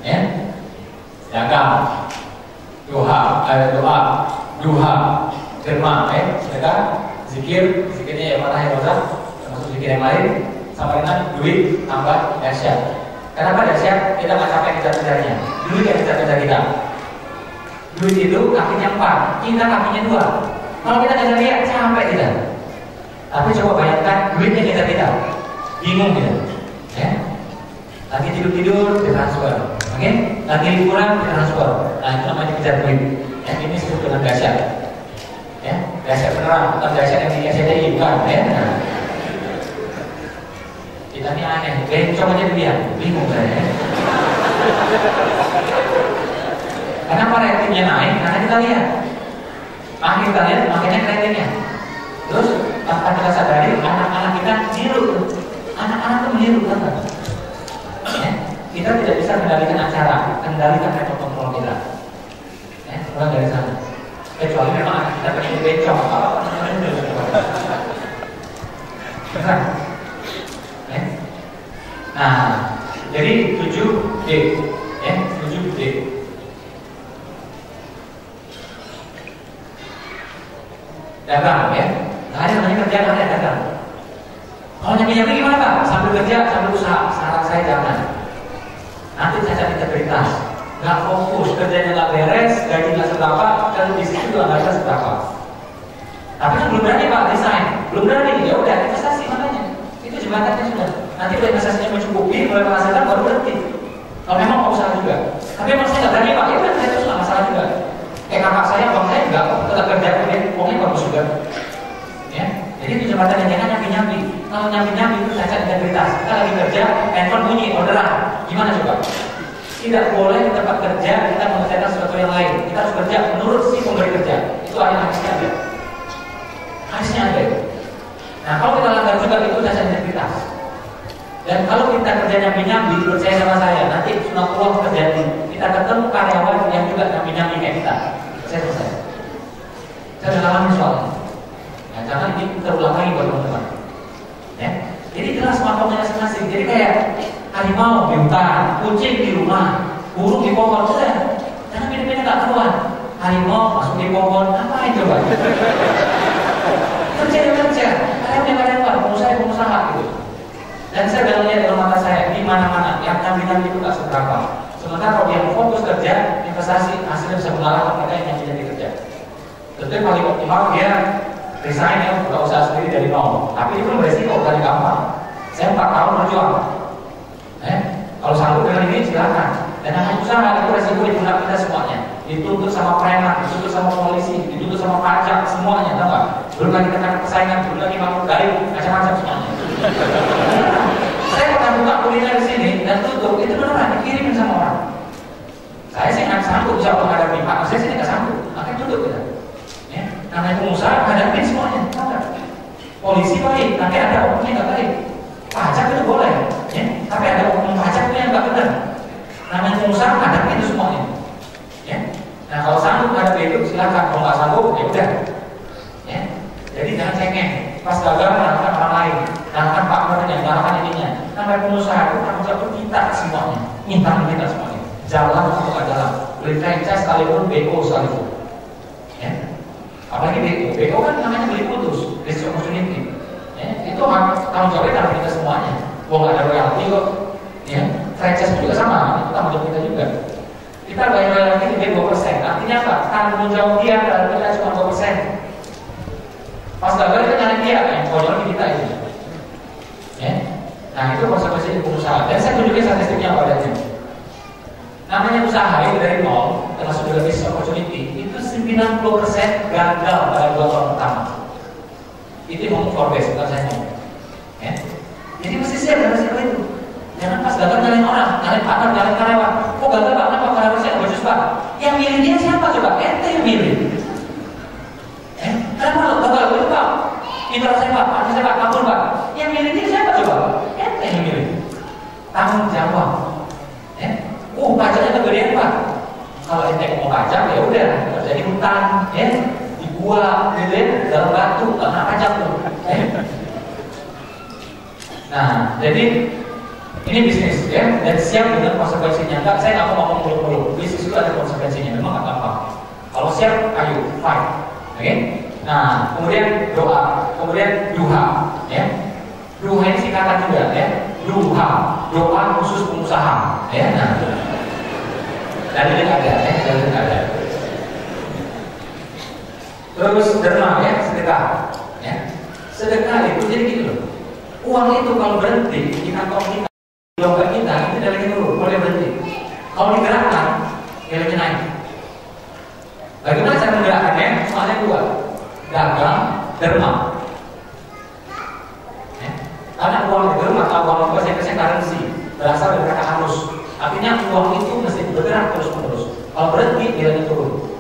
Ya. Dagang, doa, firman, sedekah, zikirnya yang mana yang roza, termasuk zikir yang lain, sampai dengan duit tambah dahsyat. Kenapa dahsyat? Kita nggak capek kejar-kejarnya. Duit yang kejar-kejar kita. Duit itu kakinya 4, kita kakinya 2. Kalau kita kejar dia, capek kita. Tapi coba bayangkan duit yang kejar kita. bingung gitu, ya. Lagi tidur ditransfer, oke? Lagi liburan ditransfer. Nah itu namanya kejar duit. Ya, ini disebut dengan dahsyat. Ya, dahsyat beneran, bukan dahsyat yang di SCTI, bukan, ya. Nah. Kita ini aneh, bencong aja dilihat, bingung saya. Ya. Kenapa ratingnya naik? Karena kita lihat. Makin kita lihat, makinnya ratingnya. Terus tanpa kita sadari, anak-anak kita niru. Anak-anak itu meniru, kan? Ya. Kita tidak bisa kendalikan acara, kendalikan remote kontrol kita. Ya, mulai dari sana. Kecuali memang anak kita pengen bencong, apa namanya? Benar. Ya. Nah, jadi 7D, ya, 7D. Dagang, ya. Nggak ada namanya kerja, nggak ada dagang. Kalau nyambi-nyambi gimana Pak? Sambil kerja, sambil usaha. Saran saya jangan. Nanti cacat integritas. Nggak fokus, kerjanya nggak beres, gaji nggak seberapa, dan bisnis juga nggak bisa seberapa. Tapi kan belum berani Pak desain, belum berani. Ya udah investasi makanya. Itu jembatannya sudah. Nanti kalau investasinya mencukupi, mulai menghasilkan baru berhenti. Kalau memang mau usaha juga. Tapi emang saya nggak berani Pak. Ya udah saya terus nggak masalah juga. Kayak kakak saya, abang saya nggak tetap kerja, kemudian uangnya bagus juga. Ya, jadi itu jembatan yang jangan nyambi-nyambi. Kalau nyambi-nyambi itu cacat integritas. Kita lagi kerja, handphone bunyi, orderan. Gimana coba? Tidak boleh di tempat kerja kita mengerjakan sesuatu yang lain. Kita harus kerja menurut si pemberi kerja. Itu hadisnya ada. Hadisnya ada. Nah, kalau kita langgar juga itu cacat integritas. Dan kalau kita kerja nyambi-nyambi, percaya sama saya, nanti sunatullah terjadi. Kita ketemu karyawan yang juga nyambi-nyambi kayak kita. Saya selesai. Saya udah ngalamin soalnya. Nah, jangan ini terulang lagi buat teman-teman. Ya, jadi jelas makomnya masing-masing. Jadi kayak harimau di hutan, kucing di rumah, burung di pohon, sudah. Jangan pilih-pilih nggak keluar. Harimau masuk di pohon, ngapain coba? Kerja. Karyawan, pengusaha gitu. Dan saya udah lihat dalam mata saya di mana-mana yang nyambi-nyambi itu nggak seberapa. Sementara kalau dia fokus kerja, investasi hasilnya bisa mengalahkan mereka yang nyambi-nyambi kerja. Tentu yang paling optimal dia resign ya, buka usaha sendiri dari nol. Tapi itu beresiko, bukan gampang. Saya 4 tahun berjuang. Kalau sanggup dengan ini silakan. Dan yang usaha itu resiko dipindah semuanya. Dituntut sama preman, dituntut sama polisi, dituntut sama pajak, semuanya, tahu nggak? Belum lagi tentang persaingan, belum lagi makhluk gaib, macam-macam semuanya. Saya pernah buka kuliner di sini dan tutup, itu beneran dikirimin sama orang. Saya sih nggak sanggup bisa menghadapi, Pak. Saya sih nggak sanggup, makanya tutup kita. Ya, namanya pengusaha hadapin semuanya, tahu nggak? Polisi baik, nanti ada oknumnya nggak baik. Pajak itu boleh, ya, tapi ada oknum pajak itu yang nggak benar. Namanya pengusaha hadapin itu semuanya. Ya. Nah kalau sanggup menghadapi itu silakan, kalau nggak sanggup ya udah. Ya. Jadi jangan cengeng. Pas gagal menyalahkan orang lain, menyalahkan partnernya, menyalahkan ininya. Namanya pengusaha itu tanggung jawab kita semuanya, minta kita semuanya. Jalan atau nggak jalan, beli franchise sekalipun, BO sekalipun. Ya. Apalagi BO kan namanya beli putus, business opportunity. Ya. Itu tanggung jawabnya kita semuanya. Gua nggak ada royalti kok. Ya. Franchise juga sama, itu tanggung jawab kita juga. Kita bayar lagi lebih 2%. Artinya apa? Tanggung jawab dia kalau kita cuma 2%. Pas gagal kita nyari dia, yang konyol kita itu. Ya. Nah itu konsekuensi pengusaha. Dan saya tunjukin statistiknya padanya. Namanya usaha itu dari nol, termasuk juga business opportunity, itu 90% gagal pada 2 tahun pertama. Itu ngomong Forbes, bukan saya ngomong. Ya. Jadi mesti siap dengan resiko itu. Jangan pas gagal nyalain orang, nyalain partner, nyalain karyawan. Kok gagal Pak? Kenapa karyawan saya bagus Pak? Yang milih dia siapa coba? Ente yang milih. Kenapa gagal itu Pak? Mitra saya Pak, partner saya Pak, kabur Pak. Yang milih dia siapa coba? Ente yang milih. Tanggung jawab. Pajaknya kegedean Pak. Kalau ente mau pajak ya udah, jadi hutan, di gua, gitu ya, dalam batu, karena pajak tuh. Nah, jadi ini bisnis ya, dan siap dengan konsekuensinya. Enggak, saya nggak mau ngomong mulu-mulu. Bisnis itu ada konsekuensinya, memang nggak gampang. Kalau siap, ayo fight, oke? Nah, kemudian doa, kemudian duha, ya. Duha ini singkatan juga, ya. Duha, doa khusus pengusaha, ya. Nah, dalilnya ada, ya, dalilnya ada. Terus derma, ya, sedekah, ya. Sedekah itu jadi gitu loh. Uang itu kalau berhenti di kantong kita, di dompet kita, itu nilainya turun, boleh berhenti. Kalau digerakkan, nilainya naik. Bagaimana cara menggerakkannya? Soalnya dua, dagang, derma. Karena uang derma atau uang bahasa Inggrisnya currency berasal dari kata arus. Artinya uang itu mesti bergerak terus menerus. Kalau berhenti, nilainya turun.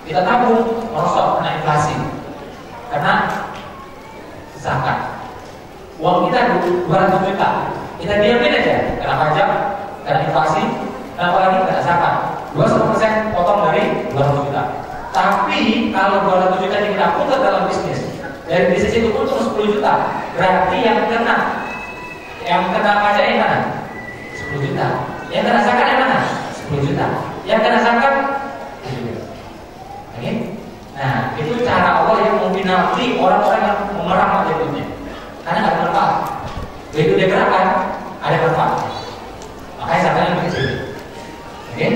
Kita tabung, merosot kena inflasi. Karena zakat. Uang kita 200 juta, kita diamin aja, kena pajak, kena inflasi, kenapa lagi kena zakat. 21% potong dari 200 juta. Tapi kalau 200 juta ini kita putar dalam bisnis, dari bisnis itu untung 10 juta, berarti yang kena pajak yang mana? 10 juta. Yang kena zakat yang mana? 10 juta. Yang kena zakat 7 juta. Oke? Nah, itu cara Allah yang mempenalti orang-orang yang memerah duitnya. Karena nggak ada manfaat. Begitu dia gerakan, ada manfaat. Makanya zakatnya lebih kecil. Oke?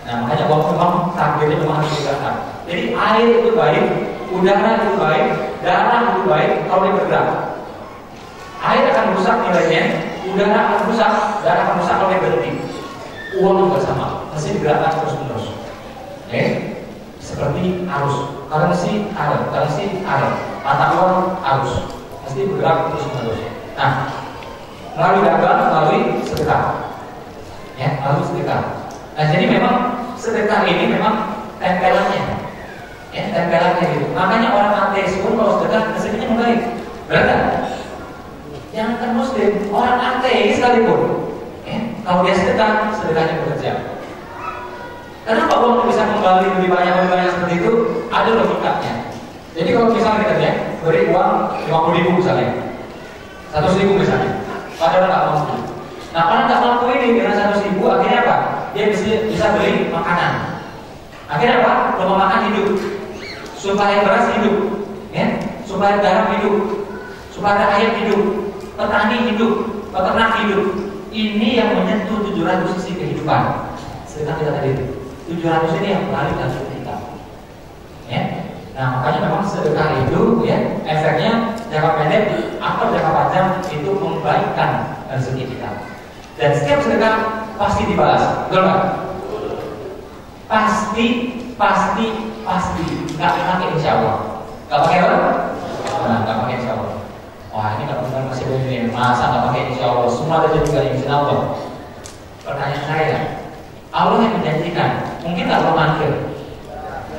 Nah, makanya uang takdirnya memang harus digerakkan. Jadi air itu baik, udara itu baik, darah itu baik kalau dia bergerak. Air akan rusak nilainya, udara akan rusak, darah akan rusak kalau dia berhenti. Uang juga sama, mesti digerakkan terus menerus. Oke? Seperti arus, currency arus, mata uang arus. Mesti bergerak terus menerus. Nah, melalui dagang, melalui sedekah, ya, melalui sedekah. Nah, jadi memang sedekah ini memang tempelannya, ya, tempelannya gitu. Makanya orang ateis pun kalau sedekah hasilnya membaik. Benar? Jangan kan Muslim, orang ateis sekalipun, ya, kalau dia sedekah, sedekahnya bekerja. Kenapa uang bisa kembali lebih banyak seperti itu? Ada logikanya. Jadi kalau misalnya kita beri uang 50.000 misalnya, 100.000 misalnya, padahal nggak mampu. Nah, kalau nggak mampu ini dengan 100.000, akhirnya apa? Dia bisa beli makanan. Akhirnya apa? Rumah makan hidup, supaya beras hidup, ya, supaya garam hidup, supaya ada air hidup, petani hidup, peternak hidup. Ini yang menyentuh 700 sisi kehidupan. Sedekah kita tadi itu, 700 ini yang balik dan kita, ya. Nah, makanya memang sedekah itu, ya, efeknya jangka pendek atau jangka panjang itu membaikkan rezeki kita. Dan setiap sedekah pasti dibalas, betul nggak? Pasti. Nggak pakai insya Allah. Nggak pakai apa? Nah, nggak pakai insya Allah. Wah, ini kalau benar masih begini, masa nggak pakai insya Allah? Semua ada juga insya Allah. Pertanyaan saya, Allah yang menjanjikan, mungkin nggak Allah manggil?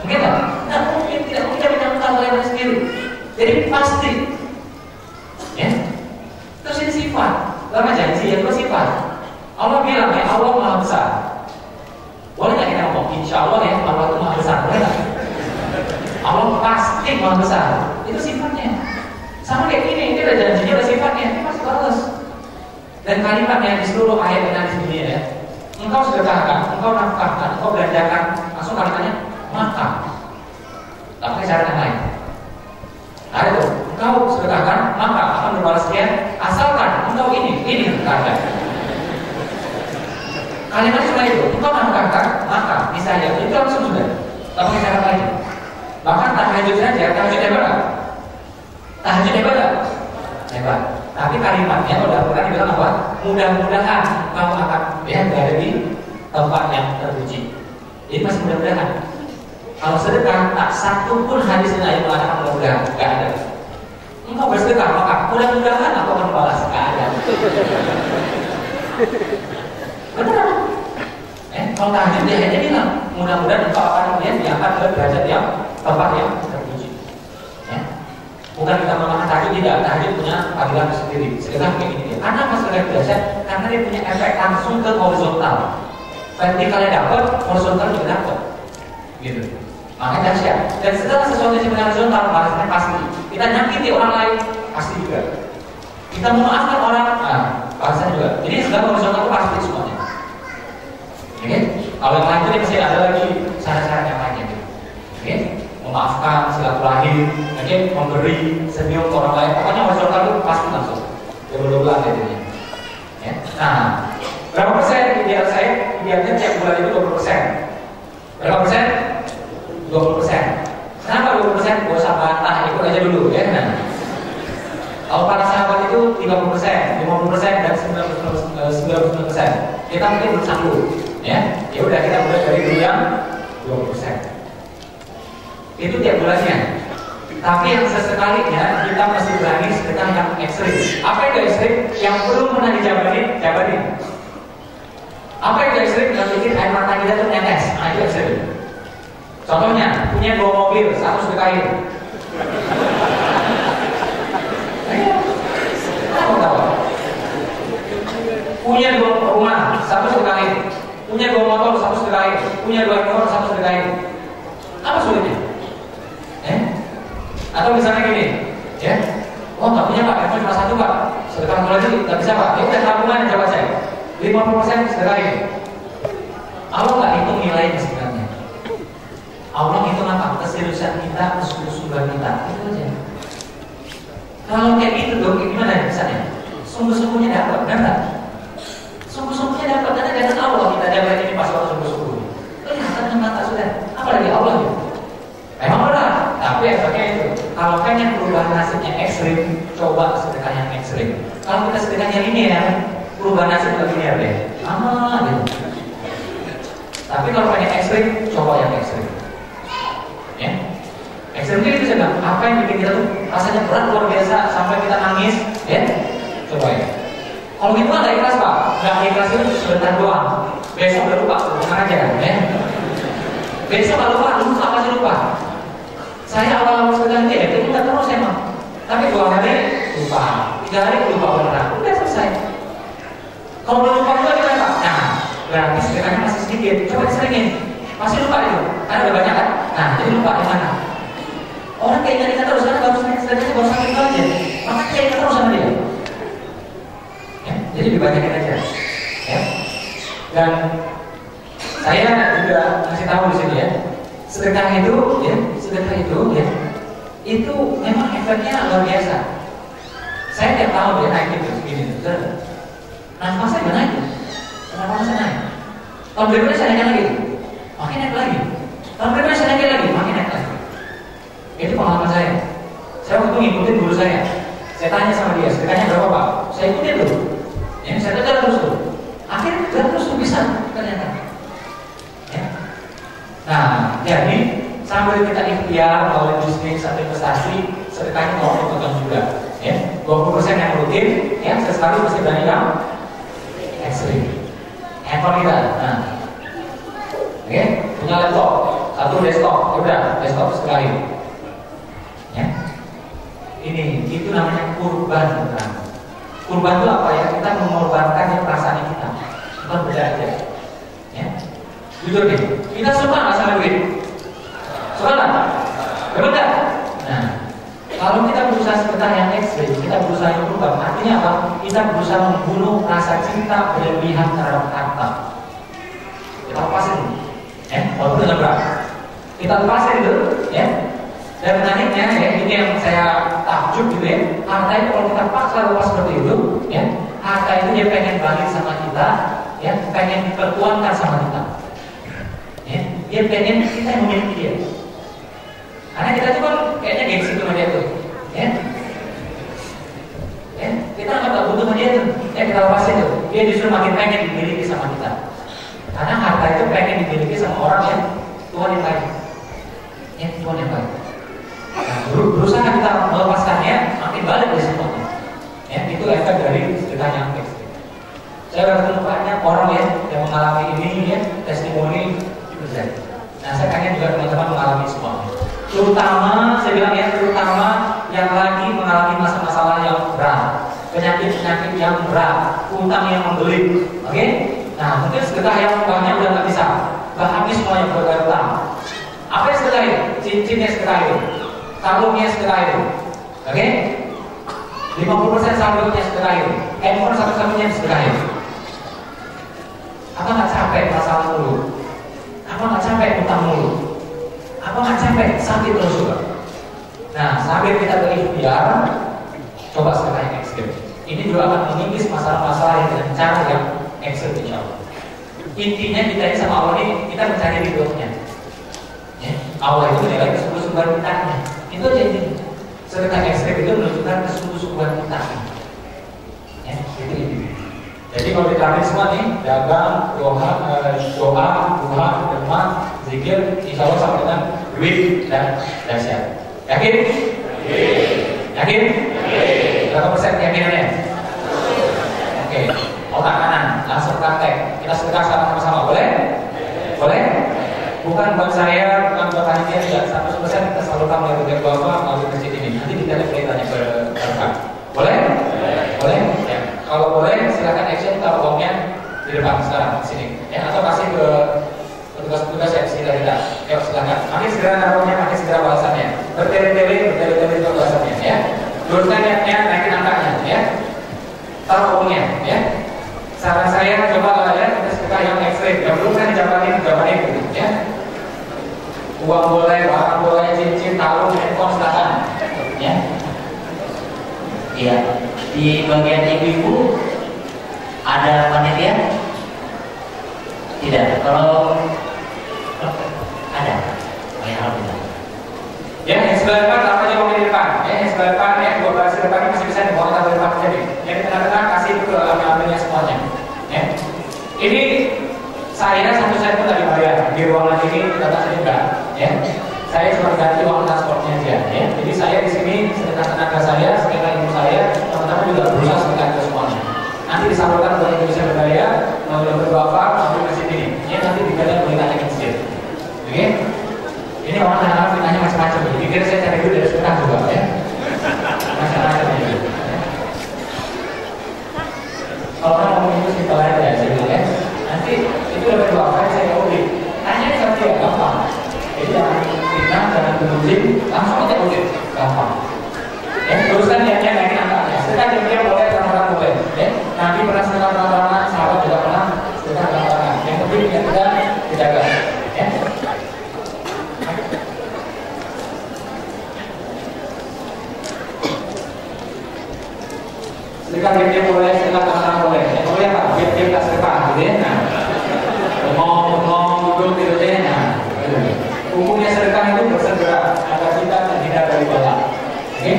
Mungkin nggak? Nah, mungkin tidak mungkin menyangkal oleh sendiri. Jadi pasti, ya. Terus ini sifat, lama janji ya, itu sifat. Allah bilang ya, Allah Maha Besar. Boleh nggak kita ngomong? Insya Allah ya, Allah itu Maha Besar, boleh nggak? Allah pasti Maha Besar. Itu sifatnya. Sama kayak ini ada janjinya, ada sifatnya, ini masih bagus. Dan kalimatnya di seluruh ayat yang ada di dunia ya. Engkau sedekahkan, engkau nafkahkan, engkau belanjakan, langsung kalimatnya maka. Tak pakai cara yang lain. Ada tuh, engkau sedekahkan, maka akan berbalas sekian. Asalkan engkau ini sedekahkan. Kalimatnya cuma itu, engkau nafkahkan, maka misalnya itu langsung sudah. Tak pakai cara lain. Bahkan tahajud saja, tahajud hebat. Tahajud hebat. Tapi kalimatnya kalau dalam Quran dibilang apa? Mudah-mudahan kamu akan berada di tempat yang terpuji. Jadi masih mudah-mudahan. Kalau sedekah tak satu pun hadis yang lain mengatakan mudah-mudahan, nggak ada. Engkau bersedekah maka mudah-mudahan aku akan balas, nggak ada. Benar? Kalau tahajud dia hanya bilang mudah-mudahan engkau akan diangkat ke derajat yang tempat yang terpuji. Bukan kita mengatakan tahajud tidak, tahajud punya panggilan tersendiri. Sedekah kayak gini. Karena apa sedekah biasa? Karena dia punya efek langsung ke horizontal. Vertikalnya dapat, horizontal juga dapat. Gitu. Makanya dahsyat. Dan setelah sesuatu yang punya horizontal, balasannya pasti. Kita nyakiti orang lain, pasti juga. Kita memaafkan orang, balasannya juga. Jadi segala horizontal itu pasti semuanya. Oke? Kalau yang lain itu masih ada lagi syarat-syarat yang lainnya. Oke? Memaafkan, silaturahim, memberi, senyum ke orang lain. Pokoknya horizontal itu pasti langsung. Double-doublean jadinya. Ya. Nah, berapa persen ideal saya? Idealnya tiap bulan itu 20%. Berapa persen? 20%. Kenapa 20%? Gak usah bantah, ikut aja dulu ya. Nah, kalau para sahabat itu 30%, 50% dan 99%. Kita mungkin bersatu, ya. Ya udah kita mulai dari dulu yang 20%. Itu tiap bulannya. Tapi yang sesekalinya kita mesti berani sedekah yang ekstrim. Apa itu ekstrim? Yang belum pernah dijabarin. Apa itu ekstrim? Yang bikin air mata kita tuh netes. Nah itu ekstrim. Contohnya, punya 2 mobil, 1 sedekahin. Punya 2 rumah, 1 sedekahin. Punya 2 motor, 1 sedekahin. Punya 2 ekor, 1 sedekahin. Apa sulitnya? Atau misalnya gini, ya, oh nggak punya Pak, ekor cuma 1 Pak, sedekah 1 lagi nggak bisa Pak. Ya udah tabungan coba saya, 50% sedekahin. Allah nggak hitung nilainya sebenarnya. Allah hitung apa? Keseriusan kita, kesungguhan kita, itu aja. Kalau kayak gitu dong, gimana misalnya? Sungguh-sungguhnya dapat, benar nggak? Sungguh-sungguhnya dapat, karena dengan Allah kita dapat ini pas waktu sungguh-sungguh. Kelihatan dengan mata sudah, apalagi Allah ya. Memang benar, tapi efeknya itu. Kalau pengen perubahan nasibnya ekstrim, coba sedekah yang ekstrim. Kalau kita sedekahnya linear, perubahan nasib lebih linear deh. Aman gitu. Tapi kalau pengen ekstrim, coba yang ekstrim. Ya, ekstrimnya itu sedang. Apa yang bikin kita tuh rasanya berat luar biasa sampai kita nangis, ya? Coba ya. Kalau gitu nggak ikhlas Pak, nggak ikhlas itu sebentar doang. Besok udah lupa, tenang aja, ya. Besok kalau lupa, pasti lupa. Saya awal-awal sedang dia itu nggak terus emang. Tapi 2 hari lupa, 3 hari lupa beneran, udah selesai. Kalau belum lupa juga gimana Pak? Nah, berarti sedekahnya masih sedikit. Coba diseringin, pasti lupa itu. Karena udah banyak kan? Nah, jadi lupa di mana? Orang kayak ingat terus karena baru sedekahnya baru sampai itu aja. Maka dia ingat terus sama dia. Ya, jadi dibanyakin aja. Ya. Dan saya juga kasih tahu di sini ya. Sedekah itu ya, itu memang efeknya luar biasa. Saya tiap tahun dia naik gitu, begini tuh. Nafas saya naik, nafas saya naik. Tahun berikutnya saya naik lagi, makin naik lagi. Tahun berikutnya saya naik lagi, makin naik lagi. Itu pengalaman saya. Saya waktu ngikutin guru saya. Saya tanya sama dia, sedekahnya berapa Pak? Saya ikutin tuh. Ya, saya jalan terus tuh. Akhirnya jalan terus tuh bisa ternyata. Ya. Nah, jadi sambil kita ikhtiar melalui bisnis atau investasi, sedekahnya mau dipegang juga. Ya, 20% yang rutin, ya sesekali mesti berani yang ekstrim. Handphone kita, nah, oke, punya laptop, 1 desktop, udah desktop sekali. Ya, ini itu namanya kurban. Kurban itu apa ya? Kita mengorbankan perasaan kita, bukan beda aja. Ya, jujur nih, kita suka nggak sama duit? Suka nggak? Benar? Nah, kalau kita berusaha sedekah yang ekstrim, kita berusaha yang kurban, artinya apa? Kita berusaha membunuh rasa cinta berlebihan terhadap harta. Kita lepasin, ya, walaupun dengan berat. Kita lepasin dulu, ya. Dan menariknya, ya, ini yang saya takjub gitu ya. Harta itu kalau kita paksa lepas seperti itu, ya, harta itu dia pengen balik sama kita, ya, pengen dipertuankan sama kita. Ya, dia pengen kita yang memiliki dia. Karena kita tuh kan kayaknya gengsi sama dia tuh, ya. Ya, kita nggak butuh sama dia tuh, ya kita lepasin tuh. Dia justru makin pengen dimiliki sama kita. Karena harta itu pengen dimiliki sama orang yang Tuhan yang baik, ya Tuhan yang baik. Nah, berusaha kita melepaskannya, makin balik dari semuanya. Ya, itu efek dari sedekah yang ekstrim. Saya udah ketemu banyak orang ya yang mengalami ini, ya, testimoni itu terjadi. Nah, saya pengen juga teman-teman mengalami semua. Terutama, saya bilang ya, terutama yang lagi mengalami masalah-masalah yang berat, penyakit-penyakit yang berat, utang yang membelit, oke? Nah, mungkin sedekah yang banyak udah nggak bisa, habis semuanya berbayar utang. Apa yang sedekah itu? Cincinnya sedekah itu, kalungnya sedekah itu, oke? 50% saldonya sedekah itu, handphone satu-satunya sedekah itu. Apa nggak capek masalah mulu? Apa nggak capek utang mulu? Apa nggak capek sakit terus juga? Nah, sambil kita berikhtiar, coba sedekah yang ekstrim. Ini juga akan mengikis masalah-masalah yang dengan cara yang ekstrim, insya Allah. Intinya kita ini sama Allah ini kita mencari ridhonya. Ya, Allah itu menilai kesungguhan kita. Itu aja ini. Sedekah ekstrim itu menunjukkan kesungguhan kita. Jadi kalau ditarik semua nih, dagang, doa, duha, derma, zikir, insya Allah sama dengan duit dan dahsyat. Yakin? Yakin? Berapa persen keyakinannya? Oke, otak kanan, langsung praktek. Kita sedekah sama-sama, boleh? Boleh? Bukan buat saya, bukan buat panitia, tidak 100% kita salurkan melalui budget bapak melalui masjid ini. Nanti kita boleh tanya ke Bapak. Boleh? Boleh? Ya. Kalau boleh, silakan action taruh uangnya di depan sekarang di sini. Ya, atau kasih ke petugas-petugas yang sekitar kita. Yuk, silakan. Makin segera naruhnya, makin segera balasannya. Bertele-tele itu balasannya. Ya. Luruskan niatnya, naikin angkanya. Ya. Taruh uangnya. Ya. Saran saya coba lah ya, kita sedekah yang ekstrim. Yang belum kan dijabarin gitu. Ya. Uang boleh, barang boleh, cincin, kalung, handphone, silakan. Ya. Iya, di bagian ibu-ibu ada panitia? Tidak. Kalau ada, alhamdulillah. Ya, yang sebelah depan taruh aja uang di depan. Ya, yang sebelah depan ya, dua baris depan ini masih bisa dibawa taruh di depan aja nih. Yang di tengah-tengah kasih ke ambil-ambilnya semuanya. Ya. Ini saya satu saya pun tadi bayar di ruangan ini datang sini enggak. Ya. Saya cuma ganti uang transportnya aja. Ya. Jadi saya di sini sedekah tenaga saya, sedekah ilmu saya, teman-teman juga berusaha sedekah ke semuanya. Nanti disalurkan ke Indonesia Berdaya, melalui Bapak, melalui masjid ini. Ini nanti dikalian boleh tanya ke masjid. Oke? Ini orang anak-anak fitnahnya macam-macam. Pikir saya cari duit dari sedekah juga, ya. Macam-macam ya. Kalau orang ngomong itu kita lain ya, saya bilang ya. Nanti itu lebih doakan saya audit. Tanya saja gampang. Jadi jangan fitnah, jangan bermusim, langsung aja audit, gampang. Ya, teruskan niatnya naikin angkanya. Sedekah dia boleh, orang-orang boleh. Ya, Nabi pernah sedekah orang-orang, sahabat juga pernah sedekah orang-orang. Yang penting niat kita dijaga. Ya. Sedekah dia boleh, sedekah orang boleh. Yang boleh apa? Dia tak sedekah, gitu ya. Nah, ngomong duduk gitu aja. Nah, hukumnya sedekah itu bersegera agar kita terhindar dari bala. Oke?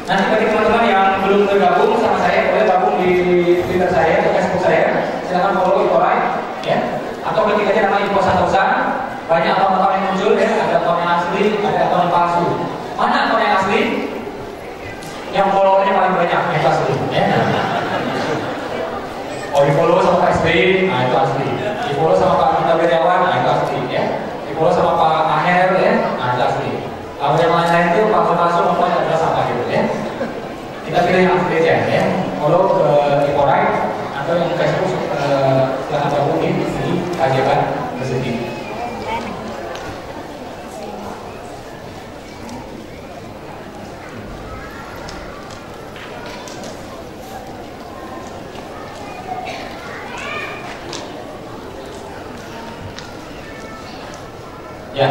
Nanti bagi teman-teman yang belum bergabung sama saya, boleh gabung di Twitter saya atau Facebook saya. Silakan follow Iqorai, ya. Atau ketik aja nama Info Santosa. Banyak akun-akun yang muncul, ya. Ada akun yang asli, ada akun yang palsu. Mana akun yang asli? Yang followernya paling banyak, yang asli. Ya. Oh, di follow sama Pak SBY, nah itu asli. Di follow sama Pak Minta Beriawan, nah itu asli. Ya. Di follow sama Pak Aher, ya, nah itu asli. Kalau yang lain-lain itu palsu-palsu mempunyai adalah apa gitu ya. Kita pilih yang asli aja ya. Follow ke Iqorai atau yang Facebook silahkan gabung di sini kajian rezeki. Ya.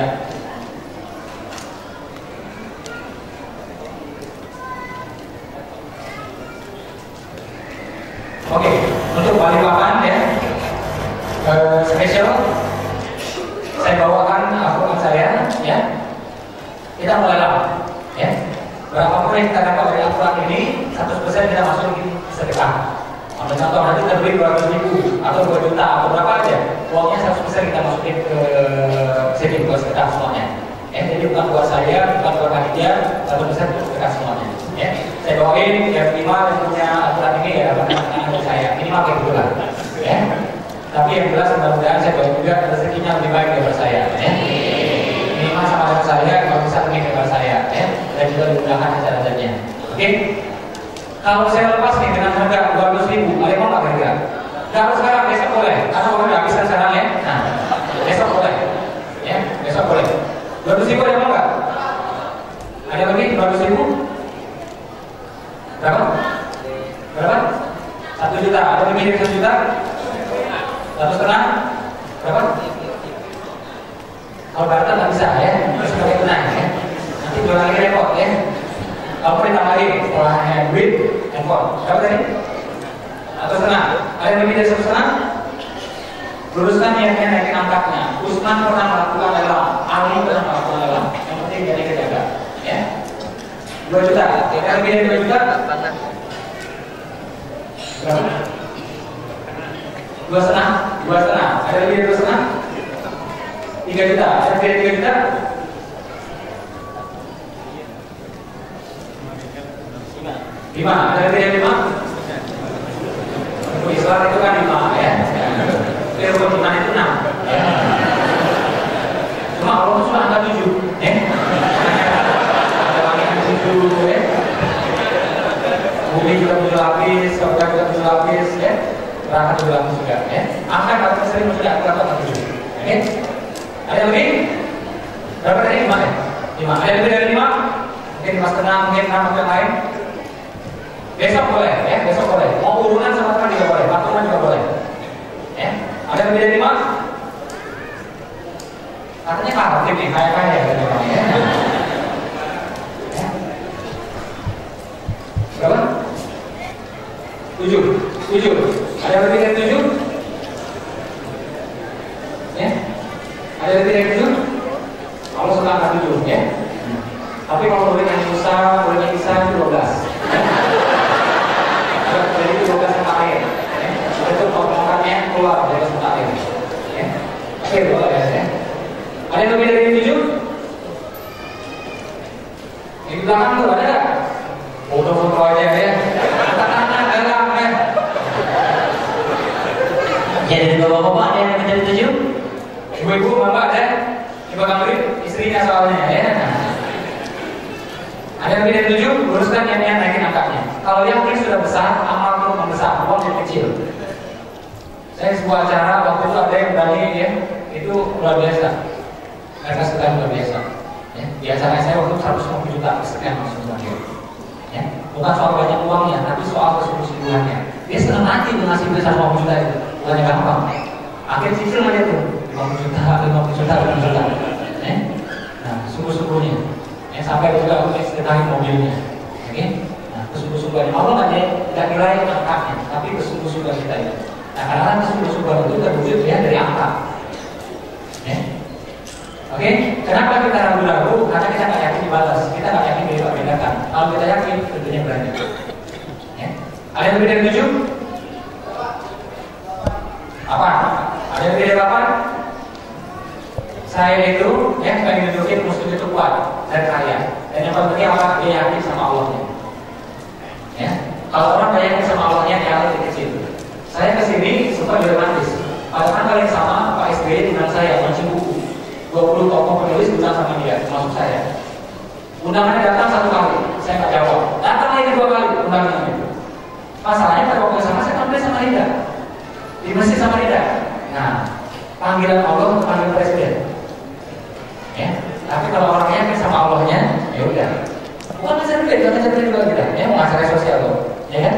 Oke, untuk Balikpapan ya, spesial saya bawakan Al-Quran saya, ya. Kita mulai lah, ya. Berapapun yang kita dapat dari Al-Quran ini, 100% kita masukin sedekah. Ambil contoh nanti terbeli 200.000 atau 2 juta atau berapa aja, uangnya 100% kita masukin ke sini buat sedekah semuanya. Jadi bukan buat saya, bukan buat panitia, 100% untuk sedekah semuanya. Ya, saya doain yang minimal yang punya aturan ini ya dapat tangan saya minimal kayak gitu lah. Ya, tapi yang jelas mudah-mudahan saya doain juga rezekinya lebih baik daripada saya. Ya, minimal sama dengan saya, kalau bisa lebih daripada saya. Ya, dan juga dimudahkan acara-acaranya. Oke, kalau saya lepas nih dengan harga 200.000, kalian mau nggak kira-kira? Nggak harus sekarang, besok boleh. Karena udah nggak bisa sekarang ya. Nah, besok boleh. Ya, besok boleh. 200.000 ada mau nggak? Ada lebih 200.000? Berapa? Berapa? 1 juta. Ada lebih dari 1 juta? 1,5? Berapa? Kalau barter nggak bisa ya, harus pakai tunai ya. Nanti 2 kali repot ya. Kalau perlu ditambahin setelah duit, handphone. Berapa tadi? 1,5. Ada lebih dari 1,5? Luruskan niatnya naikin angkatnya. Usman pernah melakukan lelang, Ali pernah melakukan lelang. Yang penting jadi kejaga, ya. 2 juta. Kita lebih dari 2 juta? 2,5? 2,5. Ada lebih dari 2,5? 3 juta. Ada lebih dari 3 juta? 5. Ada lebih dari 5? Rukun Islam itu kan 5 ya. Tapi rukun iman itu 6 ya. Cuma Allah cuma angka 7 ya. Ada langit 7 ya. Bumi juga 7 lapis, surga juga 7 lapis ya. Neraka 7 lapis juga ya. Angka kalau sering sudah angka 7 oke. Ada yang lebih? Berapa tadi? 5 ya? 5. Ada yang lebih dari 5? Mungkin 5,5, mungkin 6 yang lain. Besok boleh ya, besok boleh. Mau urunan sama teman juga boleh, patungan juga boleh. Ya, ada yang lebih dari 5? Katanya kartip nih, kaya-kaya ya. Berapa? 7. 7. Ada yang lebih dari 7? Ya? Ada yang lebih dari 7? Allah suka angka 7 ya. Tapi kalau boleh yang Musa, boleh yang Isa itu 12. Jadi itu 12 sama air. Itu pokoknya keluar dari sama air. Oke, boleh ya. Ada yang lebih dari 7? Di belakang tuh ada nggak? Foto-foto aja ya. Katakan dalam ya. Jadi bapak-bapak ada yang lebih dari 7? Ibu-ibu, bapak ada? Coba kamu istrinya soalnya ya. Ada yang lebih dari 7? Luruskan yang naikin angkanya. Kalau yang ini sudah besar, amal itu membesar, uang yang kecil. Saya sebuah acara waktu itu ada yang berani ya, itu luar biasa. Mereka sedang luar biasa. Ya, di acara saya waktu 150 juta sekian maksudnya. Ya, bukan soal banyak uangnya, tapi soal kesungguhan-sungguhannya. Dia senang hati mengasih 150 juta itu, bukannya gampang. Akhir cicil aja tuh, 50 juta, 50 juta, 50 juta. Ya, nah, sungguh-sungguhnya. Ya, sampai juga untuk istirahat mobilnya. Oke? Nah, kesungguh-sungguhan Allah tidak nilai angkanya, tapi kesungguh-sungguhan kita itu. Nah, karena kesungguh-sungguhan itu terwujud ya dari angka. Ya. Oke? Kenapa kita ragu-ragu? Karena kita nggak yakin dibalas, kita nggak yakin dilipat gandakan. Kalau kita yakin, tentunya berani. Ya. Ada yang lebih dari 7? Apa? Ada yang lebih dari 8? Saya itu, ya, pengen nunjukin muslim itu kuat dan kaya. Dan yang paling penting apa? Dia yakin sama Allahnya. Ya, kalau orang yakin sama Allahnya, dia akan kecil. Saya kesini suka dilematis. Padahal kalian sama Pak SBY dengan saya baca buku. 20 tokoh penulis undang sama dia, termasuk saya. Undangannya datang 1 kali, saya nggak jawab. Datang lagi 2 kali undangannya. Masalahnya pada waktu sama saya tampil sama Linda di masjid sama Linda. Nah, panggilan Allah untuk panggilan presiden. Ya, tapi kalau orangnya kan sama Allahnya, ya udah. Bukan acara duit, bukan acara duit juga kita. Ya, mau acara sosial loh, ya kan?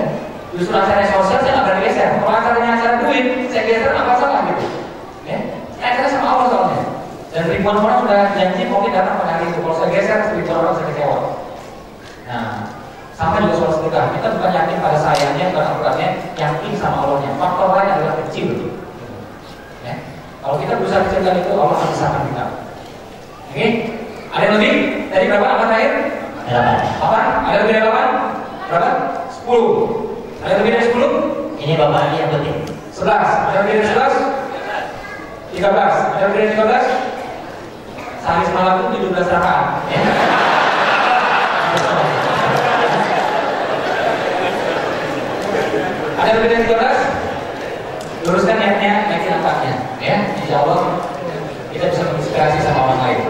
Justru acara sosial saya nggak berani geser. Kalau acaranya acara duit, saya geser apa salah gitu. Ya, acara sama Allah soalnya. Dan ribuan orang sudah janji mungkin datang pada hari itu. Kalau saya geser, ribuan orang saya kecewa. Nah, sama juga soal sedekah. Kita bukan yakin pada sayangnya, bukan Al-Qurannya, yakin sama Allahnya. Faktor lain adalah kecil. Ya, kalau kita berusaha kecilkan itu, Allah akan besarkan kita. Oke, ada yang lebih? Tadi berapa angka terakhir? 8. Apa? Ada lebih dari 8? Berapa? 10. Ada lebih dari 10? Ini bapak ini yang penting. 11. Ada lebih dari 11? 13. Ada lebih dari 13? Sehari semalam itu 17 rakaat. Ya? Ada lebih dari 13? Luruskan niatnya, naikin angkanya. Ya, insya Allah kita bisa menginspirasi sama orang lain.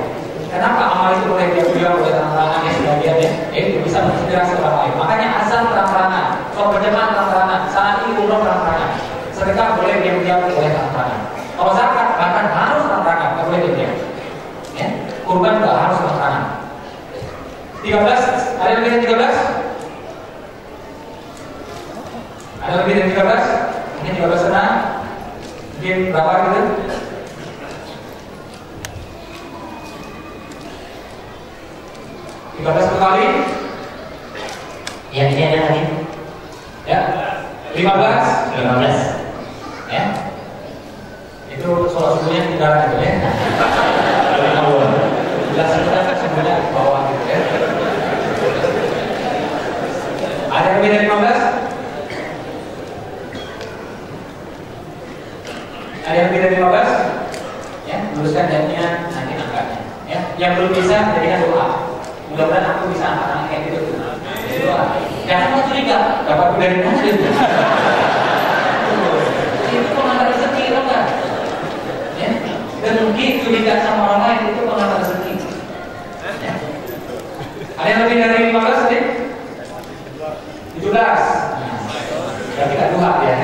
Kenapa amal itu boleh diam-diam, boleh terang-terangan ya sebagian ya? Itu bisa menginspirasi orang lain. Makanya azan terang-terangan, sholat berjamaah terang-terangan, saat ini umroh terang-terangan. Sedekah boleh diam-diam, boleh terang-terangan. Kalau zakat bahkan harus terang-terangan, nggak boleh diam-diam. Ya, kurban juga harus terang-terangan. 13, ada yang lebih dari 13? Ada lebih dari 13? Mungkin 13 senang. Mungkin berapa gitu? 13 kali. Yang ini ada lagi. Ya. 15. 15. Ya. Itu sholat subuhnya tinggal gitu ya. Dari awal. 15 itu kan subuhnya ke bawah gitu ya. Ada yang lebih dari 15? 15, ya, luruskan jadinya nanti angkanya. Ya, yang belum bisa jadikan doa. Mudah-mudahan aku bisa angkat kayak gitu. Jadi doa. Jangan mau curiga, dapat dari mana itu? Itu pengantar rezeki, tau nggak? Ya, dan mungkin curiga sama orang lain itu pengantar rezeki. Ya. Ada yang lebih dari 15 tadi? 17. Nah, berarti nggak dua ya?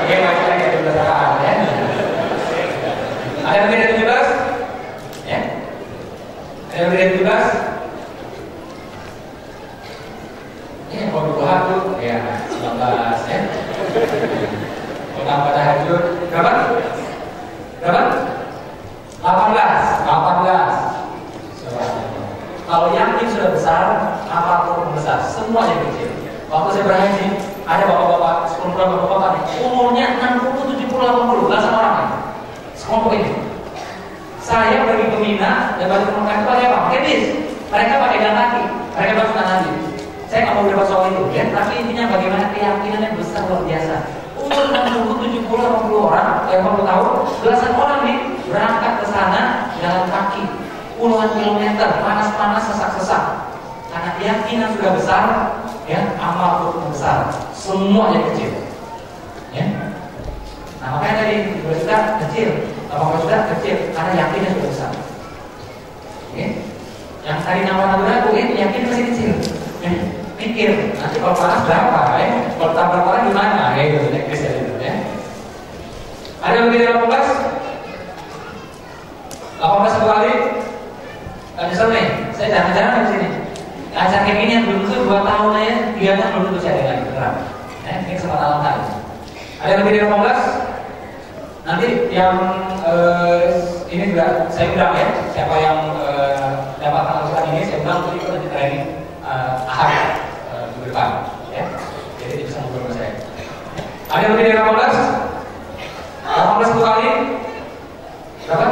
Oke, masih lagi 17 rakaat ya. Ada yang lebih dari 17? Ya? Ada yang lebih dari 17? Ini kalau dua tuh ya 19 ya. Kalau tambah tahajud berapa? Berapa? 18. Kalau yakin sudah besar, apapun besar, semua yang kecil. Waktu saya berhaji, ada bapak-bapak, sekelompok bapak-bapak umurnya 60, 70, 80, belasan orang kan? Sekelompok ini. Saya pergi ke Mina dan balik ke Mekah itu pakai apa? Pakai bis. Mereka pakai jalan kaki, mereka berjalan kaki. Saya nggak mau berdebat soal itu, ya. Tapi intinya bagaimana keyakinan yang besar luar biasa. Umur 60, 70, 80 orang, 80 tahun, belasan orang nih berangkat ke sana jalan kaki, puluhan kilometer, panas-panas, sesak-sesak. Karena keyakinan sudah besar, ya, amal pun besar. Semua yang kecil, ya. Nah makanya tadi sudah kecil, apa sudah kecil, karena yakinnya sudah besar. Oke? Yang tadi nama ragu, yakin masih kecil. Ya. Pikir, nanti kalau panas berapa, ya? Kalau tambah orang gimana, ya gitu, ya. Ada yang lebih dari 18? 18 satu kali? Gak nyesel nih, saya jarang-jarang di sini. Acara kayak gini yang belum tentu 2 tahun aja, 3 tahun belum tentu saya dengar, beneran. Ini kesempatan kali. Ada yang lebih dari 18? Nanti yang ini juga saya undang ya, siapa yang dapatkan masukan ini, saya undang untuk ikut nanti training ahad minggu depan, ya. Jadi bisa ngobrol sama saya. Ada yang lebih dari 18? 18 satu kali? Berapa?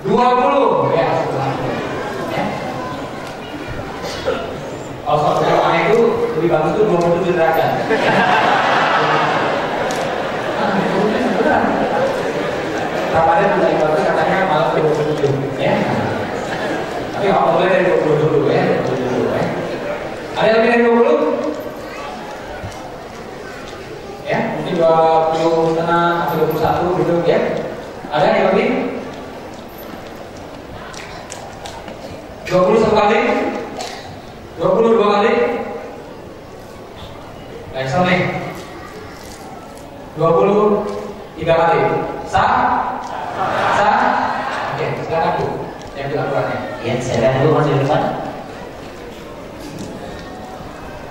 20, ya. Ya. Kalau soal berdoa itu lebih bagus tuh 27 derajat. Ramadan juga ibaratnya katanya malam 27, ya. Tapi nggak boleh dari 20 dulu ya, 20 dulu ya. Ada yang lebih dari 20? Ya, mungkin 20 setengah atau 21 gitu ya. Ada yang lebih? 20 satu kali? 20 dua kali? Cancel nih. 20 3 kali. Sah? Sah? Oke, silakan Bu. Yang bilang aturannya. Ya, silakan dulu Mas di depan.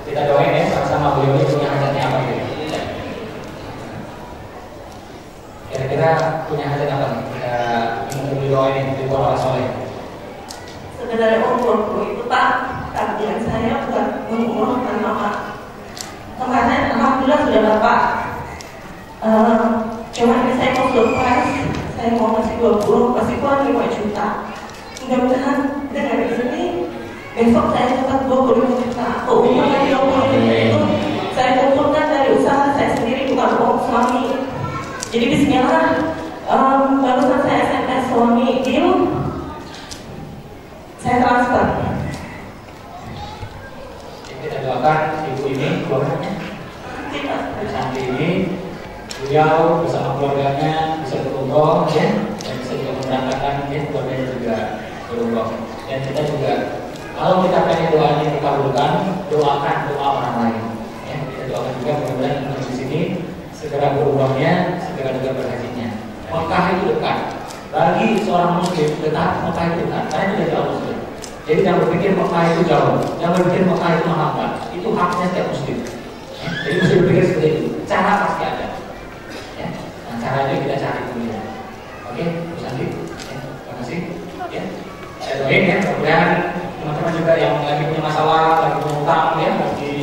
Kita doain ya sama-sama beliau ini punya hajatnya apa gitu. Kira-kira punya hajat apa nih? Kita minta beliau ini di bawah soleh. Sebenarnya umurku itu Pak, takdiran saya buat mengumumkan Mama. Kemarin alhamdulillah sudah Bapak. Cuma ini saya mau surprise, saya mau kasih 20, kasih kurang 5 juta. Mudah-mudahan dengan ini besok saya dapat 25 juta. Keuntungan 20 juta itu saya kumpulkan dari usaha saya sendiri, bukan uang suami. Jadi bismillah, barusan saya SMS suami deal, saya transfer. Kita doakan ibu ini, keluarganya, nanti ini beliau bersama keluarganya bisa berumroh ya, dan bisa juga memberangkatkan ya, keluarganya juga berumroh. Dan kita juga kalau kita pengen doa ini dikabulkan, doakan doa orang lain. Ya, kita doakan juga mudah-mudahan yang di sini segera berumrohnya, segera juga berhajinya. Mekah itu dekat. Bagi seorang muslim dekat, Mekah itu dekat. Karena itu dari Allah Muslim. Jadi jangan berpikir Mekah itu jauh, jangan berpikir Mekah itu mahal. Itu haknya setiap muslim. Ya, jadi mesti berpikir seperti itu. Cara pasti ada. Ya, nah caranya kita cari dulu. Oke, terus nanti. Ya, terima kasih. Ya, saya doain ya, mudah-mudahan teman-teman juga yang lagi punya masalah, lagi punya utang ya, lagi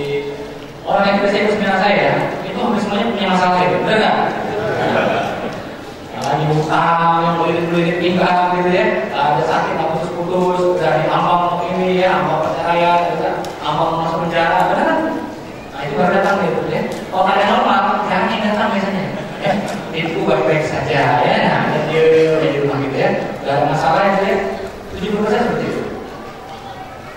orang yang kita saya seminar saya itu hampir semuanya punya masalah itu, benar nggak? Yang lagi utang, yang melilit-melilit pinggang gitu ya, ada sakit, putus-putus, dari ambang ini ya, ambang perceraian, ambang masuk penjara, benar kan? Nah itu baru datang gitu ya. Kalau ada normal, jangan datang biasanya. Itu baik-baik saja ya, nah dia di rumah gitu ya, gak ada masalah itu ya. 70% seperti itu.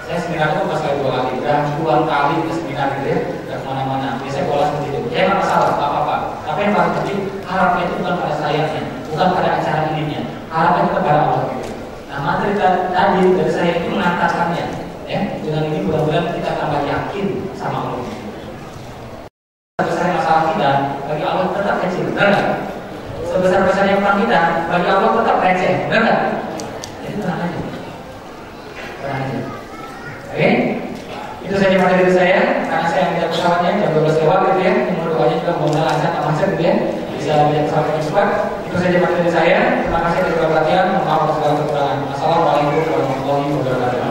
Saya seminar itu pas kali 2 kali, dan 2 kali ke seminar gitu ya, gak kemana-mana. Biasanya pola seperti itu. Ya nggak masalah, nggak apa-apa. Tapi yang paling penting harapnya itu bukan pada sayanya, bukan pada acara ininya, harapnya itu kepada Allah gitu. Nah materi tadi dari saya itu mengatakannya, ya dengan ini mudah-mudahan kita tambah yakin sama Allah. Sebesar masalah kita, bagi Allah tetap kecil, benar nggak? Sebesar-besarnya utang kita, bagi Allah tetap receh, benar nggak? Jadi tenang aja, tenang aja. Oke, itu saja materi dari saya. Karena saya tidak pesawatnya jam 12 lewat gitu ya, umur doanya juga mudah-mudahan lancar, tak macet gitu ya, bisa lihat pesawat yang cepat. Itu saja materi dari saya. Terima kasih.